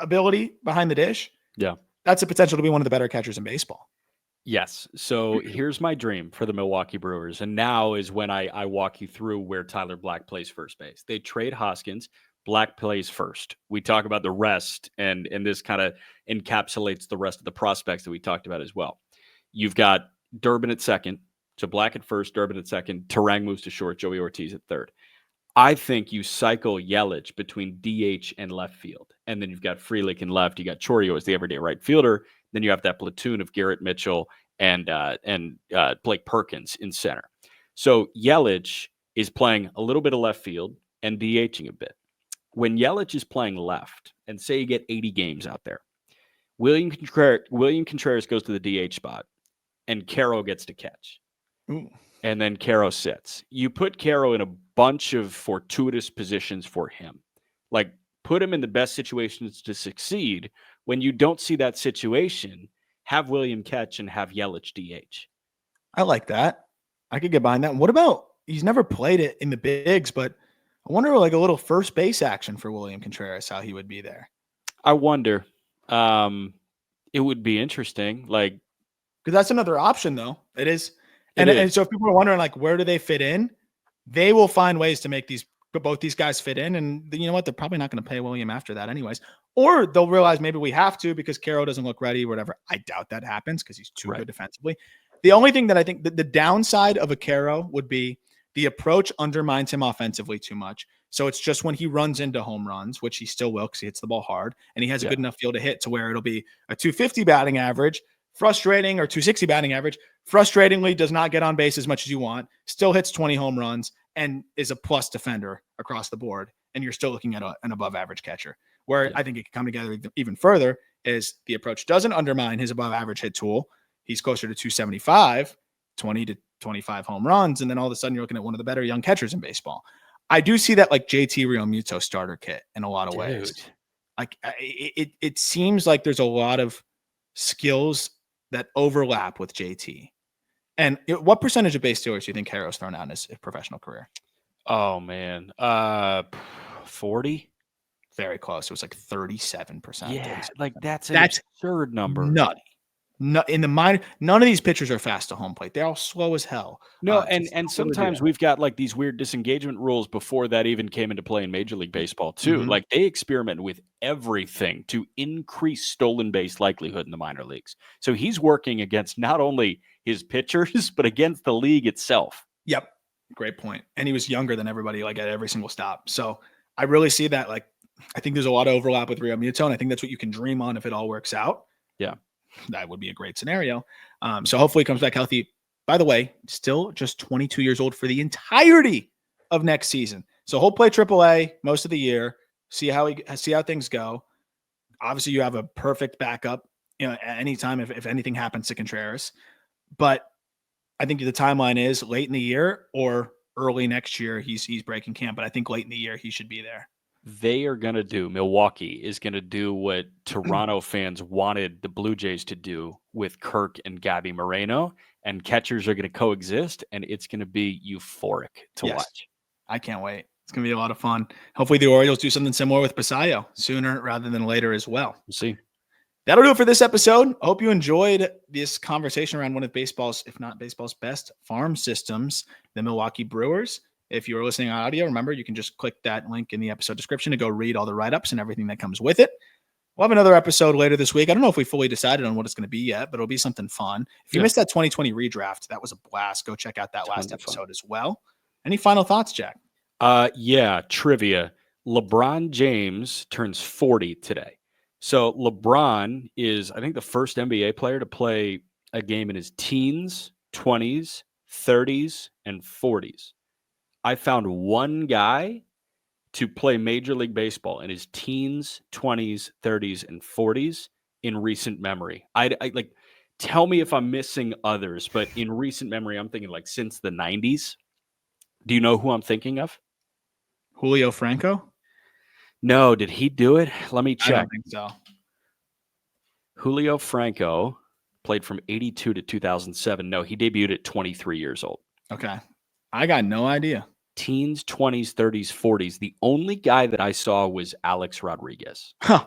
ability behind the dish. Yeah. That's a potential to be one of the better catchers in baseball. Yes. So here's my dream for the Milwaukee Brewers. And now is when I walk you through where Tyler Black plays first base. They trade Hoskins. Black plays first. We talk about the rest, and this kind of encapsulates the rest of the prospects that we talked about as well. You've got Durbin at second. So Black at first, Durbin at second. Terang moves to short, Joey Ortiz at third. I think you cycle Yelich between DH and left field. And then you've got Frelick in left. You got Chourio as the everyday right fielder. Then you have that platoon of Garrett Mitchell and Blake Perkins in center. So Yelich is playing a little bit of left field and DHing a bit. When Yelich is playing left, and say you get 80 games out there, William Contreras goes to the DH spot, and Quero gets to catch. Ooh. And then Quero sits. You put Quero in a bunch of fortuitous positions for him. Like, put him in the best situations to succeed. When you don't see that situation, have William catch and have Yelich DH. I like that. I could get behind that. And what about, he's never played it in the bigs, but I wonder like a little first base action for William Contreras, how he would be there. I wonder. It would be interesting. Like, because that's another option though. It is. And so if people are wondering, like, where do they fit in? They will find ways to make both these guys fit in. And you know what? They're probably not going to pay William after that anyways. Or they'll realize maybe we have to because Quero doesn't look ready or whatever. I doubt that happens because he's too good defensively. The only thing that I think the downside of a Quero would be the approach undermines him offensively too much. So it's just when he runs into home runs, which he still will because he hits the ball hard, and he has a good enough field to hit to where it'll be a 250 batting average, frustrating, or 260 batting average, frustratingly does not get on base as much as you want, still hits 20 home runs, and is a plus defender across the board. And you're still looking at an above average catcher. Where I think it can come together even further is the approach doesn't undermine his above average hit tool. He's closer to 275, 20 to 25 home runs. And then all of a sudden you're looking at one of the better young catchers in baseball. I do see that like JT Realmuto starter kit in a lot of ways. Like it seems like there's a lot of skills that overlap with JT. And what percentage of base stealers do you think Quero's thrown out in his professional career? Oh man, 40. Very close. It was like 37%. Yeah, like that's absurd number. Nutty. No, in the minor, none of these pitchers are fast to home plate. They're all slow as hell. No, and sometimes we've got like these weird disengagement rules before that even came into play in Major League Baseball too. Like they experiment with everything to increase stolen base likelihood in the minor leagues. So he's working against not only his pitchers but against the league itself. Yep, great point. And he was younger than everybody, like at every single stop. So I really see that. Like I think there's a lot of overlap with Realmuto, and I think that's what you can dream on if it all works out. Yeah. That would be a great scenario. So hopefully he comes back healthy. By the way, still just 22 years old for the entirety of next season. So he'll play AAA most of the year. See how things go. Obviously, you have a perfect backup, at any time if anything happens to Contreras. But I think the timeline is late in the year or early next year. He's breaking camp, but I think late in the year he should be there. Milwaukee is going to do what Toronto fans wanted the Blue Jays to do with Kirk and Gabby Moreno, and catchers are going to coexist, and it's going to be euphoric to watch. I can't wait. It's going to be a lot of fun. Hopefully the Orioles do something similar with Basayo sooner rather than later as well. We'll see. That'll do it for this episode. I hope you enjoyed this conversation around one of baseball's, if not baseball's best farm systems, the Milwaukee Brewers. If you're listening on audio, remember, you can just click that link in the episode description to go read all the write-ups and everything that comes with it. We'll have another episode later this week. I don't know if we fully decided on what it's going to be yet, but it'll be something fun. If you missed that 2020 redraft, that was a blast. Go check out that last episode as well. Any final thoughts, Jack? Trivia. LeBron James turns 40 today. So LeBron is, I think, the first NBA player to play a game in his teens, 20s, 30s, and 40s. I found one guy to play Major League Baseball in his teens, 20s, 30s, and 40s in recent memory. I like, tell me if I'm missing others, but in recent memory, I'm thinking like since the 90s. Do you know who I'm thinking of? Julio Franco? No, did he do it? Let me check. I don't think so. Julio Franco played from 82 to 2007. No, he debuted at 23 years old. Okay. I got no idea. Teens, 20s, 30s, 40s. The only guy that I saw was Alex Rodriguez. Huh.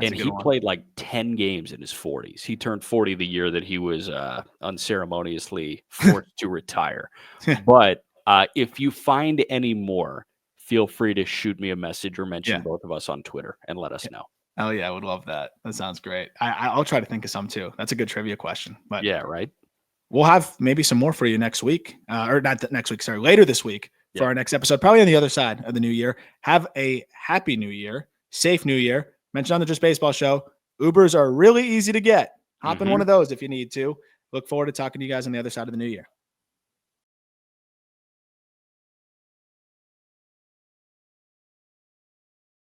And he played like 10 games in his 40s. He turned 40 the year that he was unceremoniously forced to retire. But if you find any more, feel free to shoot me a message or mention both of us on Twitter and let us know. Oh, yeah, I would love that. That sounds great. I'll try to think of some too. That's a good trivia question. But yeah, right. We'll have maybe some more for you next week, or not next week, sorry, later this week for our next episode, probably on the other side of the new year. Have a happy new year, safe new year. Mentioned on the Just Baseball Show, Ubers are really easy to get. Hop in one of those if you need to. Look forward to talking to you guys on the other side of the new year.